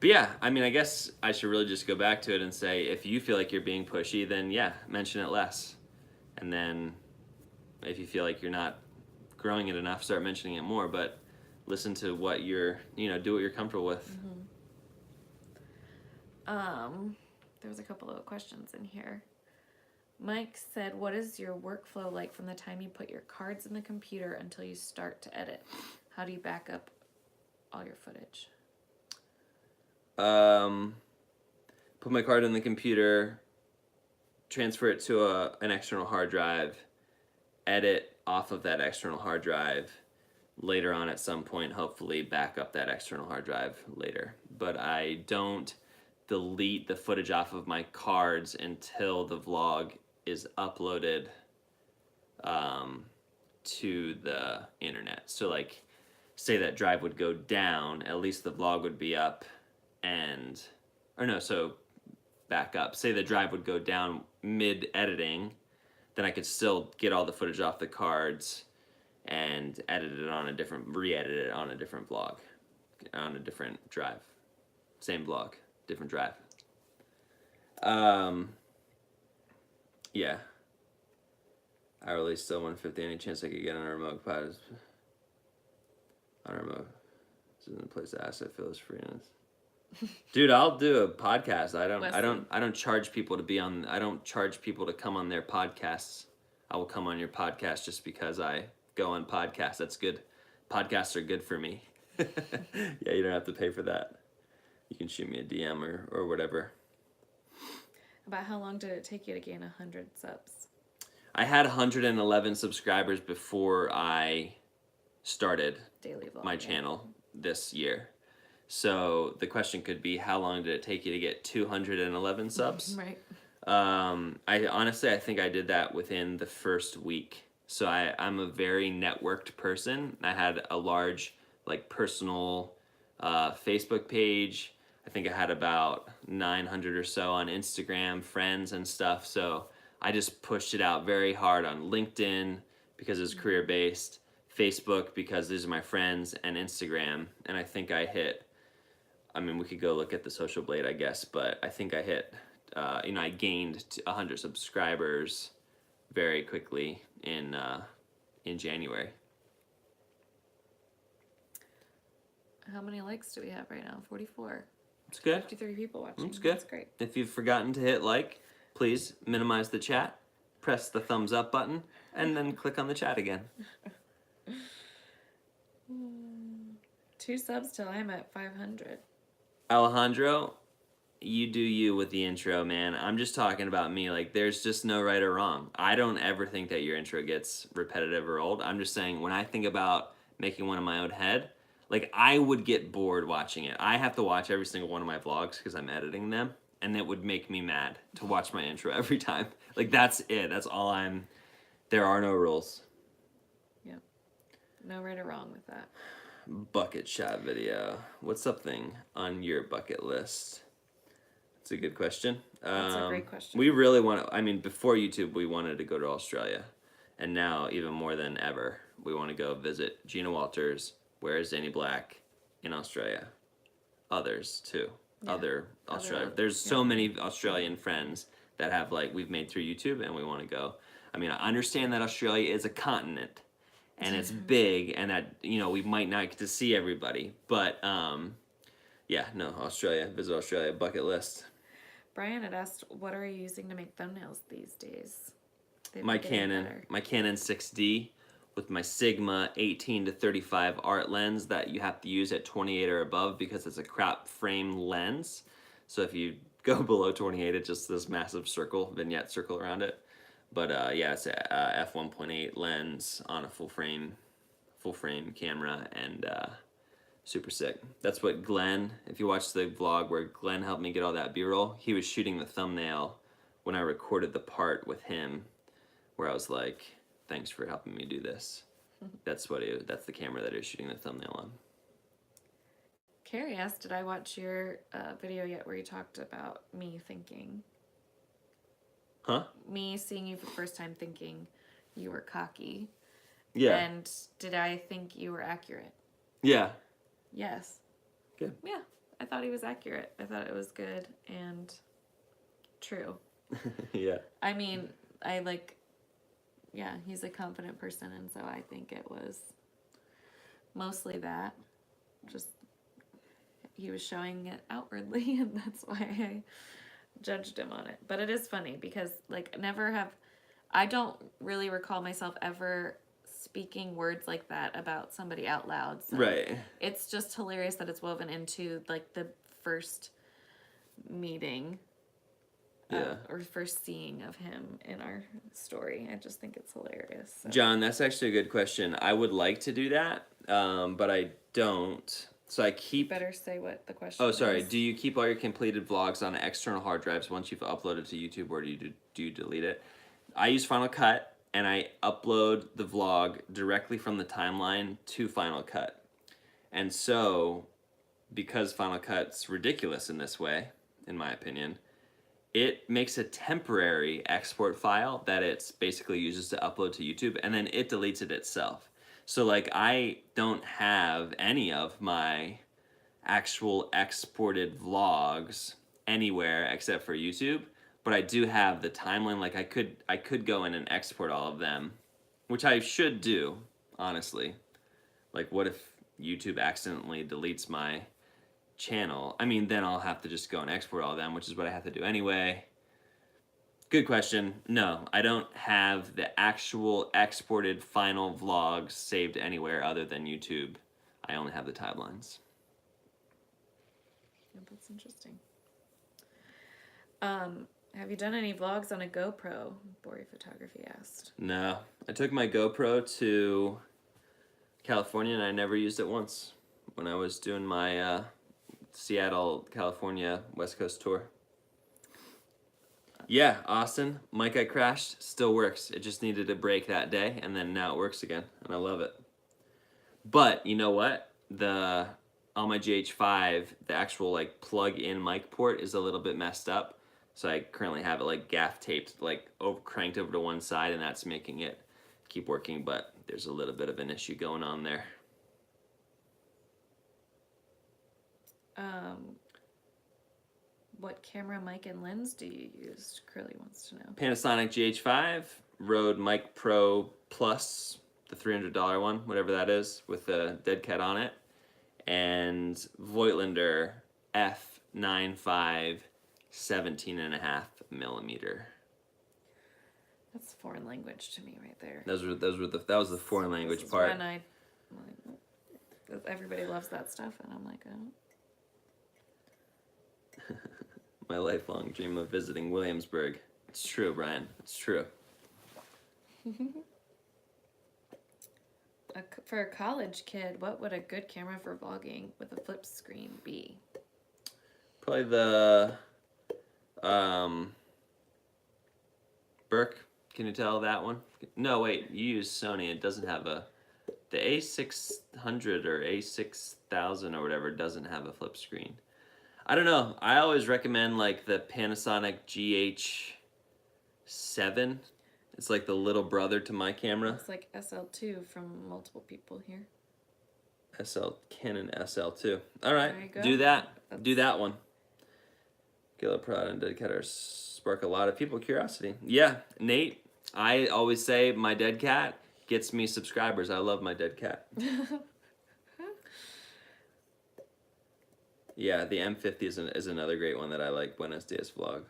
But yeah, I mean, I guess I should really just go back to it and say, if you feel like you're being pushy, then yeah, mention it less. And then if you feel like you're not growing it enough, start mentioning it more, but listen to what you're, you know, do what you're comfortable with. There was a couple of questions in here. Mike said, what is your workflow like from the time you put your cards in the computer until you start to edit? How do you back up all your footage? Put my card in the computer, transfer it to an external hard drive, edit off of that external hard drive, later on at some point hopefully back up that external hard drive later. But I don't delete the footage off of my cards until the vlog is uploaded to the internet. So like say that drive would go down, at least the vlog would be up and, or no, so back up. Say the drive would go down mid-editing, then I could still get all the footage off the cards and re-edit it on a different vlog, on a different drive. Same vlog, different drive. Yeah. I released still 150. Any chance I could get on a remote pod? On a remote. This isn't a place to ask. I feel it's free. Dude, I'll do a podcast. I don't charge people to be on. I don't charge people to come on their podcasts. I will come on your podcast just because I go on podcasts. That's good. Podcasts are good for me. Yeah, you don't have to pay for that. You can shoot me a DM or whatever. About how long did it take you to gain 100 subs? I had 111 subscribers before I started Daily vlog, my channel this year. So the question could be, how long did it take you to get 211 subs? Right. I think I did that within the first week. So I'm a very networked person. I had a large like personal Facebook page. I think I had about 900 or so on Instagram, friends and stuff. So I just pushed it out very hard on LinkedIn because it's career-based, Facebook because these are my friends, and Instagram. And I think I hit, I mean, we could go look at the Social Blade, I guess, but I think I hit, I gained 100 subscribers very quickly in January. How many likes do we have right now? 44. It's good. 53 people watching. It's good. That's great. If you've forgotten to hit like, please minimize the chat, press the thumbs up button, and then click on the chat again. 2 subs till I'm at 500. Alejandro, you do you with the intro, man. I'm just talking about me. Like, there's just no right or wrong. I don't ever think that your intro gets repetitive or old. I'm just saying, when I think about making one in my own head, like, I would get bored watching it. I have to watch every single one of my vlogs because I'm editing them, and it would make me mad to watch my intro every time. Like, that's it. That's all I'm... There are no rules. Yep. No right or wrong with that. Bucket shot video. What's something on your bucket list? That's a good question. That's a great question. We really want to... I mean, before YouTube, we wanted to go to Australia. And now, even more than ever, we want to go visit Gina Walters... Where is Danny Black in Australia? Others, too. Yeah. Other Australia. There's so many Australian friends that have, like, we've made through YouTube, and we want to go. I mean, I understand that Australia is a continent, and it's big, and that, you know, we might not get to see everybody. But, yeah, no, Australia. Visit Australia. Bucket list. Brian had asked, what are you using to make thumbnails these days? My Canon 6D. With my Sigma 18 to 35 art lens that you have to use at 28 or above because it's a crop frame lens. So if you go below 28, it's just this massive circle, vignette circle around it. But yeah, it's a f1.8 lens on a full frame camera, and super sick. That's what Glenn, if you watch the vlog where Glenn helped me get all that B-roll, he was shooting the thumbnail when I recorded the part with him where I was like, thanks for helping me do this. That's the camera that he was shooting the thumbnail on. Carrie asked, did I watch your video yet where you talked about me thinking? Huh? Me seeing you for the first time thinking you were cocky. Yeah. And did I think you were accurate? Yeah. Yes. Good. Yeah. I thought he was accurate. I thought it was good and true. Yeah. I mean, yeah, he's a confident person, and so I think it was mostly that. Just, he was showing it outwardly, and that's why I judged him on it. But it is funny, because, like, I don't really recall myself ever speaking words like that about somebody out loud. So right. It's just hilarious that it's woven into, like, the first meeting. Yeah. Or first seeing of him in our story. I just think it's hilarious. So. John, that's actually a good question. I would like to do that, but I don't. So I keep... Better say what the question is. Sorry. is. Do you keep all your completed vlogs on external hard drives once you've uploaded to YouTube, or do you delete it? I use Final Cut, and I upload the vlog directly from the timeline to Final Cut. And so, because Final Cut's ridiculous in this way, in my opinion... It makes a temporary export file that it basically uses to upload to YouTube, and then it deletes it itself. So, like, I don't have any of my actual exported vlogs anywhere except for YouTube, but I do have the timeline. Like, I could go in and export all of them, which I should do, honestly. Like, what if YouTube accidentally deletes my channel? I mean, then I'll have to just go and export all of them, which is what I have to do anyway. Good question. No, I don't have the actual exported final vlogs saved anywhere other than YouTube. I only have the timelines. Yeah, that's interesting. Have you done any vlogs on a GoPro? Bori Photography asked. No, I took my GoPro to California and I never used it once when I was doing my Seattle, California, West Coast tour. Yeah, Austin, mic I crashed, still works. It just needed a break that day, and then now it works again, and I love it. But, you know what? On my GH5, the actual, like, plug-in mic port is a little bit messed up. So I currently have it, like, gaff taped, like, cranked over to one side, and that's making it keep working, but there's a little bit of an issue going on there. What camera, mic, and lens do you use? Curly wants to know. Panasonic GH5, Rode Mic Pro Plus, the $300 one, whatever that is, with the dead cat on it. and Voigtlander f9.5 17.5 millimeter. That's foreign language to me right there. That was the foreign language This is part. when everybody loves that stuff, and I'm like, oh. My lifelong dream of visiting Williamsburg. It's true, Brian. It's true. For a college kid, what would a good camera for vlogging with a flip screen be? Probably the Burke. Can you tell that one? No, wait. You use Sony. It doesn't have the A600 or A6000 or whatever doesn't have a flip screen. I don't know. I always recommend like the Panasonic GH7. It's like the little brother to my camera. Looks like SL2 from multiple people here. Canon SL2. All right, There you go. do that. Do that one. Gila Prada and Dead Cat are spark a lot of people curiosity. Yeah, Nate. I always say my dead cat gets me subscribers. I love my dead cat. Yeah, the M50 is another great one that I like. Buenos Dias vlog.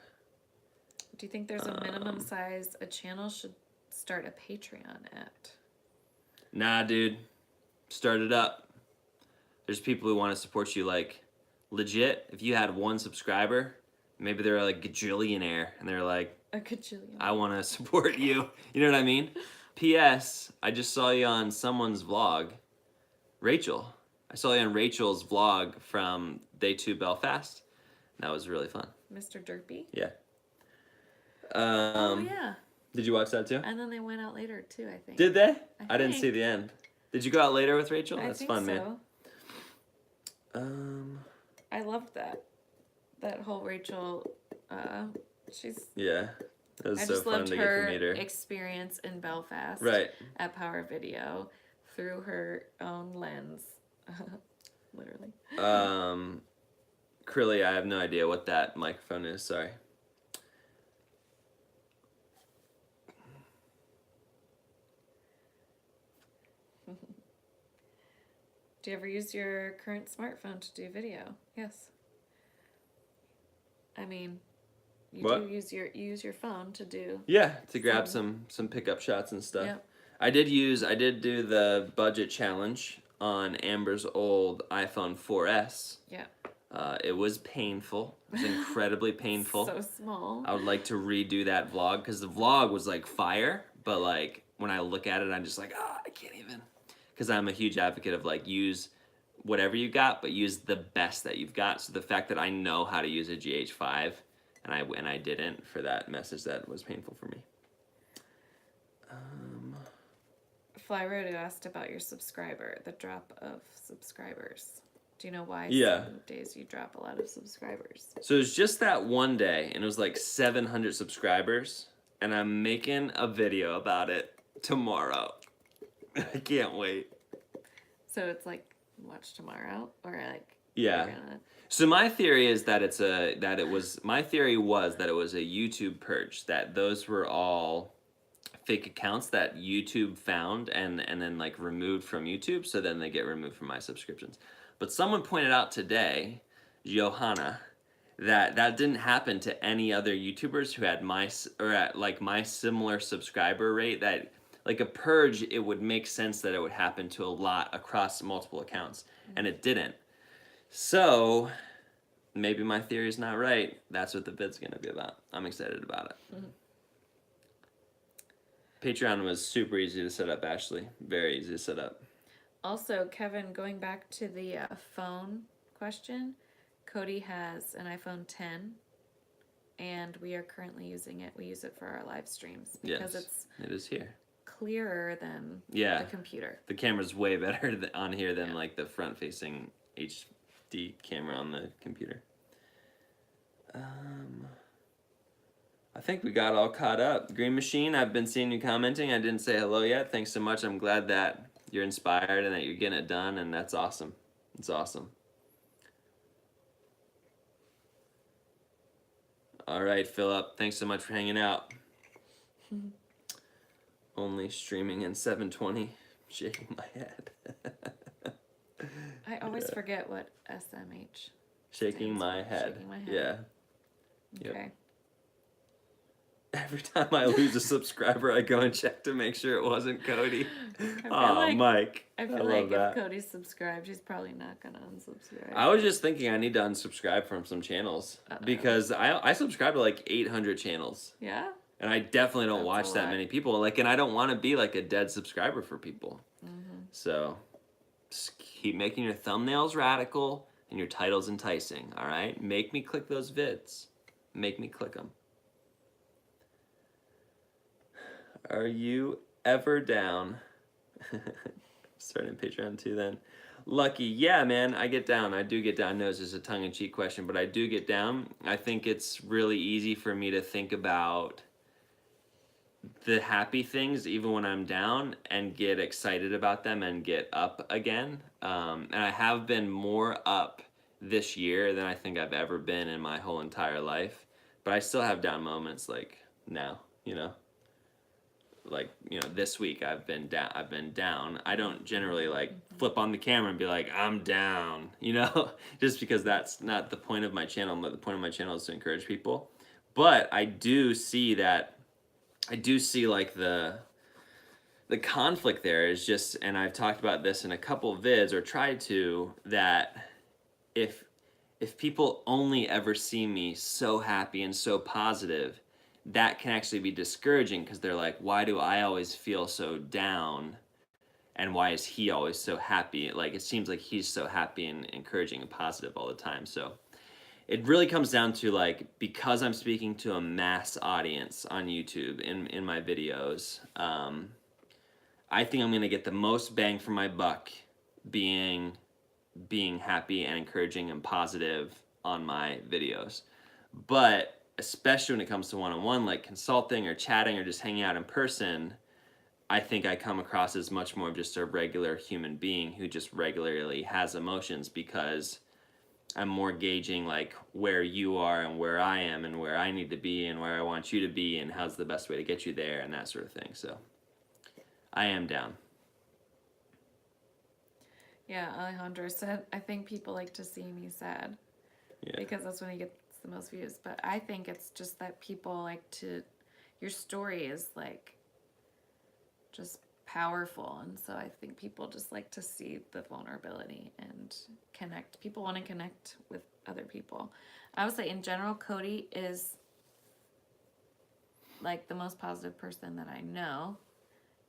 Do you think there's a minimum size a channel should start a Patreon at? Nah, dude. Start it up. There's people who want to support you like legit. If you had 1 subscriber, maybe they're like gajillionaire and they're like, A gajillion. I want to support you. You know what I mean? P.S. I just saw you on someone's vlog. Rachel. I saw you on Rachel's vlog from Day 2 Belfast. That was really fun. Mr. Derpy? Yeah. Oh, yeah. Did you watch that too? And then they went out later, too, I think. Did they? I didn't think. see the end. Did you go out later with Rachel? I That's think fun, so. man. I loved that. That whole Rachel, she's... Yeah. It was I so just fun loved to get her to meet her. experience in Belfast. Right. At Power Video through her own lens. Literally. Krilly, I have no idea what that microphone is. Sorry. Do you ever use your current smartphone to do video? Yes. I mean, you use your phone to do. Yeah, to grab some pickup shots and stuff. Yep. I did do the budget challenge on Amber's old iPhone 4S. Yeah. It was painful. It was incredibly painful. So small. I would like to redo that vlog because the vlog was like fire, but like when I look at it, I'm just like, I can't even. Because I'm a huge advocate of like use whatever you got, but use the best that you've got. So the fact that I know how to use a GH5 and I didn't for that message, that was painful for me. Flyrodo asked about your subscriber, the drop of subscribers. Do you know why Yeah. some days you drop a lot of subscribers? So it was just that one day, and it was like 700 subscribers, and I'm making a video about it tomorrow. I can't wait. So it's like watch tomorrow, or like Yeah. you're gonna... So my theory is that my theory was that it was a YouTube purge, that those were all fake accounts that YouTube found and then like removed from YouTube, so then they get removed from my subscriptions. But someone pointed out today, Johanna, that didn't happen to any other YouTubers who had my similar subscriber rate. That like a purge, it would make sense that it would happen to a lot across multiple accounts, and it didn't. So maybe my theory is not right. That's what the vid's gonna be about. I'm excited about it. Mm-hmm. Patreon was super easy to set up, Ashley. Very easy to set up. Also, Kevin, going back to the phone question, Cody has an iPhone 10, and we are currently using it. We use it for our live streams because it is here. Clearer than the computer. The camera's way better on here than like the front-facing HD camera on the computer. I think we got all caught up. Green Machine, I've been seeing you commenting. I didn't say hello yet. Thanks so much. I'm glad that you're inspired and that you're getting it done, and that's awesome. It's awesome. All right, Philip. Thanks so much for hanging out. Only streaming in 720. Shaking my head. I always Yeah. forget what SMH Shaking stands my for. head. Shaking my head. Yeah. Yep. Okay. Every time I lose a subscriber, I go and check to make sure it wasn't Cody. feel Aw, like- Mike. I feel love like if that. Cody's subscribed, he's probably not gonna unsubscribe. I was just thinking I need to unsubscribe from some channels Uh-oh. because I subscribe to like 800 channels. Yeah? And I definitely don't That's a watch that lot. many people. Like, and I don't want to be like a dead subscriber for people. Mm-hmm. So, just keep making your thumbnails radical and your titles enticing. All right, make me click those vids. Make me click them. Are you ever down? Starting Patreon too then. Lucky, yeah, man, I get down. I do get down. I know this is a tongue-in-cheek question, but I do get down. I think it's really easy for me to think about the happy things even when I'm down and get excited about them and get up again. And I have been more up this year than I think I've ever been in my whole entire life. But I still have down moments like now, you know. Like, you know, this week I've been down. I don't generally like flip on the camera and be like, I'm down, you know, just because that's not the point of my channel. The point of my channel is to encourage people. But I do see like the conflict there is just, and I've talked about this in a couple of vids or tried to, that if people only ever see me so happy and so positive, that can actually be discouraging because they're like, why do I always feel so down? And why is he always so happy? Like, it seems like he's so happy and encouraging and positive all the time. So it really comes down to, like, because I'm speaking to a mass audience on YouTube in my videos, I think I'm going to get the most bang for my buck being happy and encouraging and positive on my videos. But especially when it comes to one-on-one, like consulting or chatting or just hanging out in person, I think I come across as much more of just a regular human being who just regularly has emotions because I'm more gauging like where you are and where I am and where I need to be and where I want you to be and how's the best way to get you there and that sort of thing. So I am down. Yeah, Alejandro said, I think people like to see me sad. Yeah. Because that's when he gets the most views. But I think it's just that people like to, your story is like just powerful. And so I think people just like to see the vulnerability and connect. People want to connect with other people. I would say in general, Cody is like the most positive person that I know,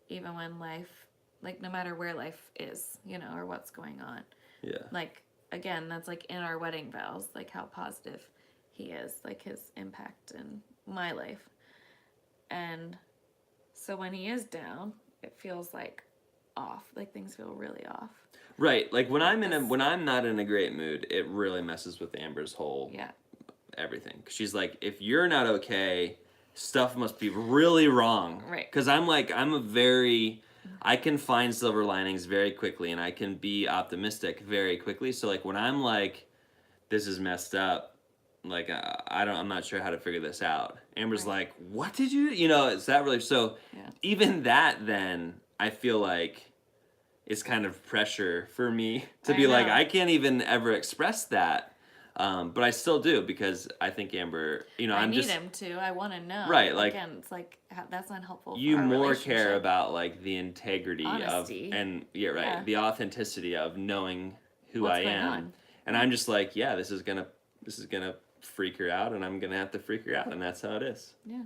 even when life, like no matter where life is, you know, or what's going on. Yeah. Like, again, that's like in our wedding vows, like how positive he is, like his impact in my life. And so when he is down, it feels like off, like things feel really off. Right. Like when I'm not in a great mood, it really messes with Amber's whole everything. She's like, if you're not okay, stuff must be really wrong. Right. Because I can find silver linings very quickly and I can be optimistic very quickly. So like when I'm like, this is messed up, like I'm not sure how to figure this out. Amber's like, what did you know, is that really so? Yeah. Even that then I feel like is kind of pressure for me to be like, I can't even ever express that. But I still do because I think Amber, you know, I need him to. I want to know. Right, like again, it's like that's not helpful. You for our more relationship. care about like the integrity Honesty. the authenticity of knowing who What's I going am. on. And I'm just like, yeah, this is gonna freak her out, and I'm gonna have to freak her out, and that's how it is. Yeah.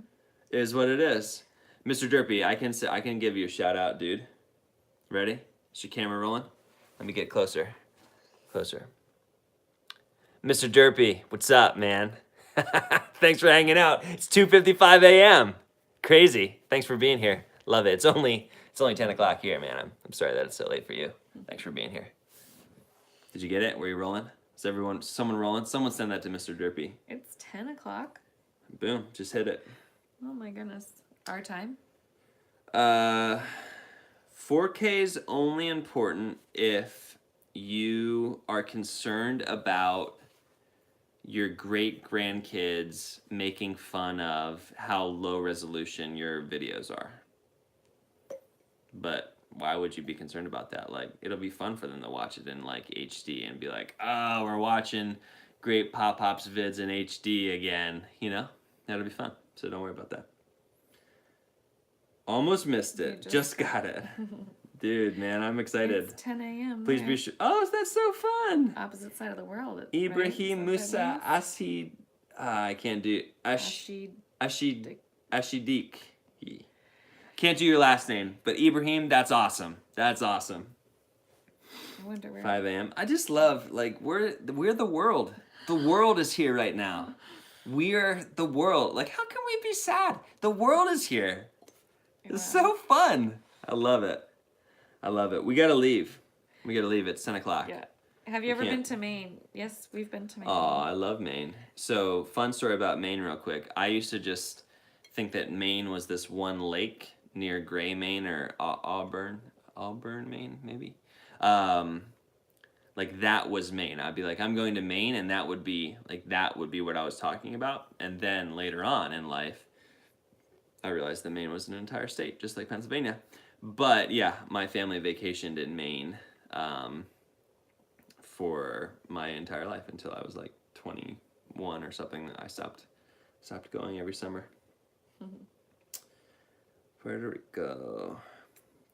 It is what it is. Mr. Derpy, I can give you a shout out, dude. Ready? Is your camera rolling? Let me get closer. Closer. Mr. Derpy, what's up, man? Thanks for hanging out. It's 2:55 a.m. Crazy. Thanks for being here. Love it. It's only 10 o'clock here, man. I'm sorry that it's so late for you. Thanks for being here. Did you get it? Were you rolling? Is someone rolling? Someone send that to Mr. Derpy. It's 10 o'clock. Boom. Just hit it. Oh my goodness. Our time? 4K is only important if you are concerned about your great grandkids making fun of how low resolution your videos are. But why would you be concerned about that? Like, it'll be fun for them to watch it in like HD and be like, oh, we're watching great Pop Pops vids in HD again. You know, that'll be fun. So don't worry about that. Almost missed it. Just got it. Dude, man, I'm excited. It's 10 a.m. Please be sure. Oh, that's so fun. Opposite side of the world. Ibrahim right? Musa Asid. I can't do Ashidik. Can't do your last name, but Ibrahim, that's awesome. That's awesome. I wonder where. 5 a.m. I just love, like, we're the world. The world is here right now. We are the world. Like, how can we be sad? The world is here. It's so fun. I love it. I love it. We gotta leave. It's 10 o'clock. Yeah. Have you ever been to Maine? Yes, we've been to Maine. Oh, I love Maine. So, fun story about Maine real quick. I used to just think that Maine was this one lake near Gray, Maine, or Auburn, Maine, maybe. Like, that was Maine. I'd be like, I'm going to Maine, and that would be what I was talking about. And then later on in life, I realized that Maine was an entire state, just like Pennsylvania. But yeah, my family vacationed in Maine for my entire life until I was like 21 or something. I stopped going every summer. Puerto Rico.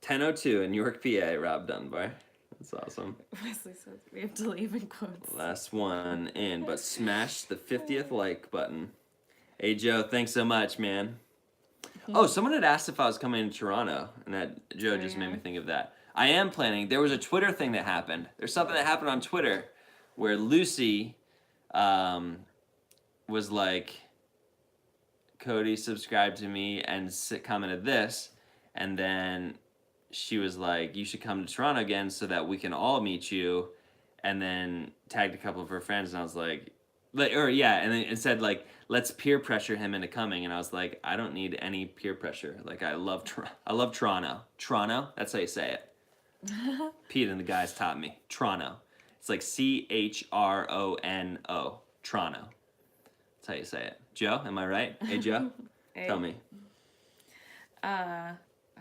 10:02 in York, PA, Rob Dunbar. That's awesome. Wesley says we have to leave in quotes. Last one in, but smash the 50th like button. Hey, Joe, thanks so much, man. Oh, someone had asked if I was coming to Toronto, and that Joe just made me think of that. I am planning. There was a Twitter thing that happened. There's something that happened on Twitter where Lucy was like, Cody subscribed to me and commented this, and then she was like, you should come to Toronto again so that we can all meet you, and then tagged a couple of her friends, and I was like, and then it said like, let's peer pressure him into coming, and I was like, I don't need any peer pressure. Like, I love Toronto. Toronto, that's how you say it. Pete and the guys taught me. Toronto. It's like CHRONO. Toronto. That's how you say it. Joe, am I right? Hey, Joe? Hey. Tell me. I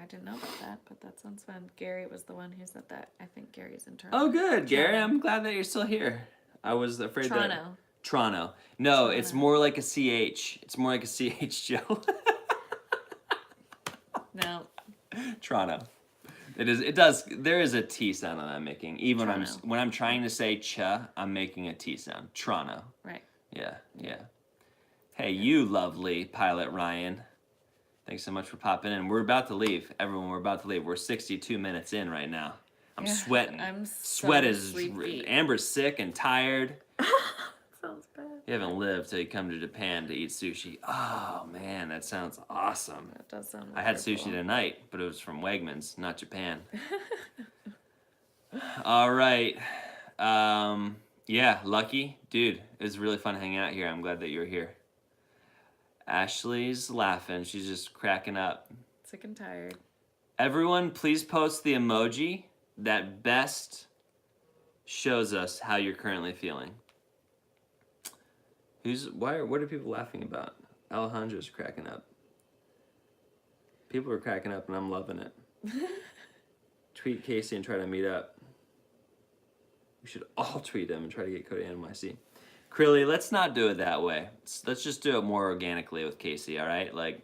didn't know about that, but that sounds fun. Gary was the one who said that. I think Gary's in Toronto. Oh, good, Gary. I'm glad that you're still here. I was afraid Toronto. Toronto. No, Toronto. It's more like a CH. It's more like a CH, Joe. No. Toronto. It does. There is a T sound that I'm making. Even when I'm trying to say ch, I'm making a T sound. Toronto. Right. Yeah. Hey, you lovely pilot Ryan. Thanks so much for popping in. We're about to leave. Everyone, we're about to leave. We're 62 minutes in right now. I'm sweating. I'm Sweat is sleepy. Amber's sick and tired. Sounds bad. You haven't lived till you come to Japan to eat sushi. Oh man, that sounds awesome. That does sound I had sushi tonight, but it was from Wegmans, not Japan. All right. Yeah, Lucky. Dude, it was really fun hanging out here. I'm glad that you were here. Ashley's laughing. She's just cracking up. Sick and tired. Everyone, please post the emoji that best shows us how you're currently feeling. What are people laughing about? Alejandros cracking up. People are cracking up and I'm loving it. Tweet Casey and try to meet up. We should all tweet him and try to get Cody NYC. Krilly, let's not do it that way. Let's just do it more organically with Casey, all right? Like,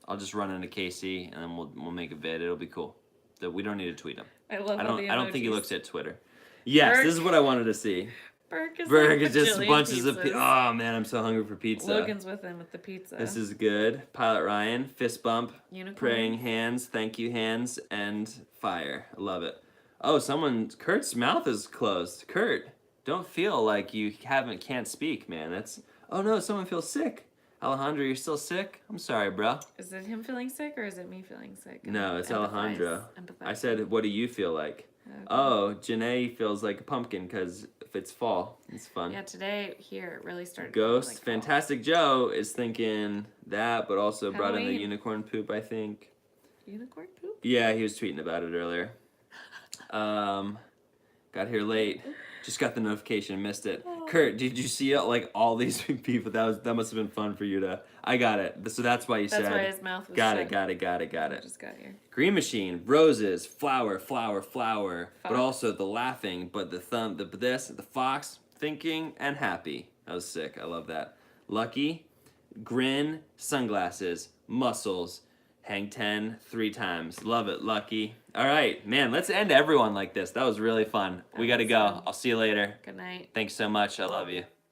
I'll just run into Casey and then we'll make a vid. It'll be cool. We don't need to tweet him. I don't think he looks at Twitter. Yes, Burke. This is what I wanted to see. Burke is just bunches of oh man, I'm so hungry for pizza. Logan's with him with the pizza. This is good. Pilot Ryan, fist bump, Unicorn. Praying hands, thank you hands, and fire. I love it. Oh, Kurt's mouth is closed. Kurt, don't feel like you can't speak, man. Oh no, someone feels sick. Alejandro, you're still sick? I'm sorry, bro. Is it him feeling sick or is it me feeling sick? No, it's Alejandro. I said, what do you feel like? Okay. Oh, Janae feels like a pumpkin because if it's fall, it's fun. Yeah, today here it really started. Ghost, like Fantastic Joe is thinking that, but also brought in the Halloween. unicorn poop, I think. Unicorn poop? Yeah, he was tweeting about it earlier. Got here late. Just got the notification, missed it. Kurt, did you see like all these people? That must have been fun for you to. I got it. So that's why you said. That's why his mouth was Got shut. it. Got it. Got it. Got I it. just got here. Green machine, roses, flower, flower, flower. But Fox. also the laughing, but the thumb, the fox, thinking and happy. That was sick. I love that. Lucky, grin, sunglasses, muscles. Hang 10 3 times. Love it, Lucky. All right, man, let's end everyone like this. That was really fun. We got to go. Fun. I'll see you later. Good night. Thanks so much. I love you.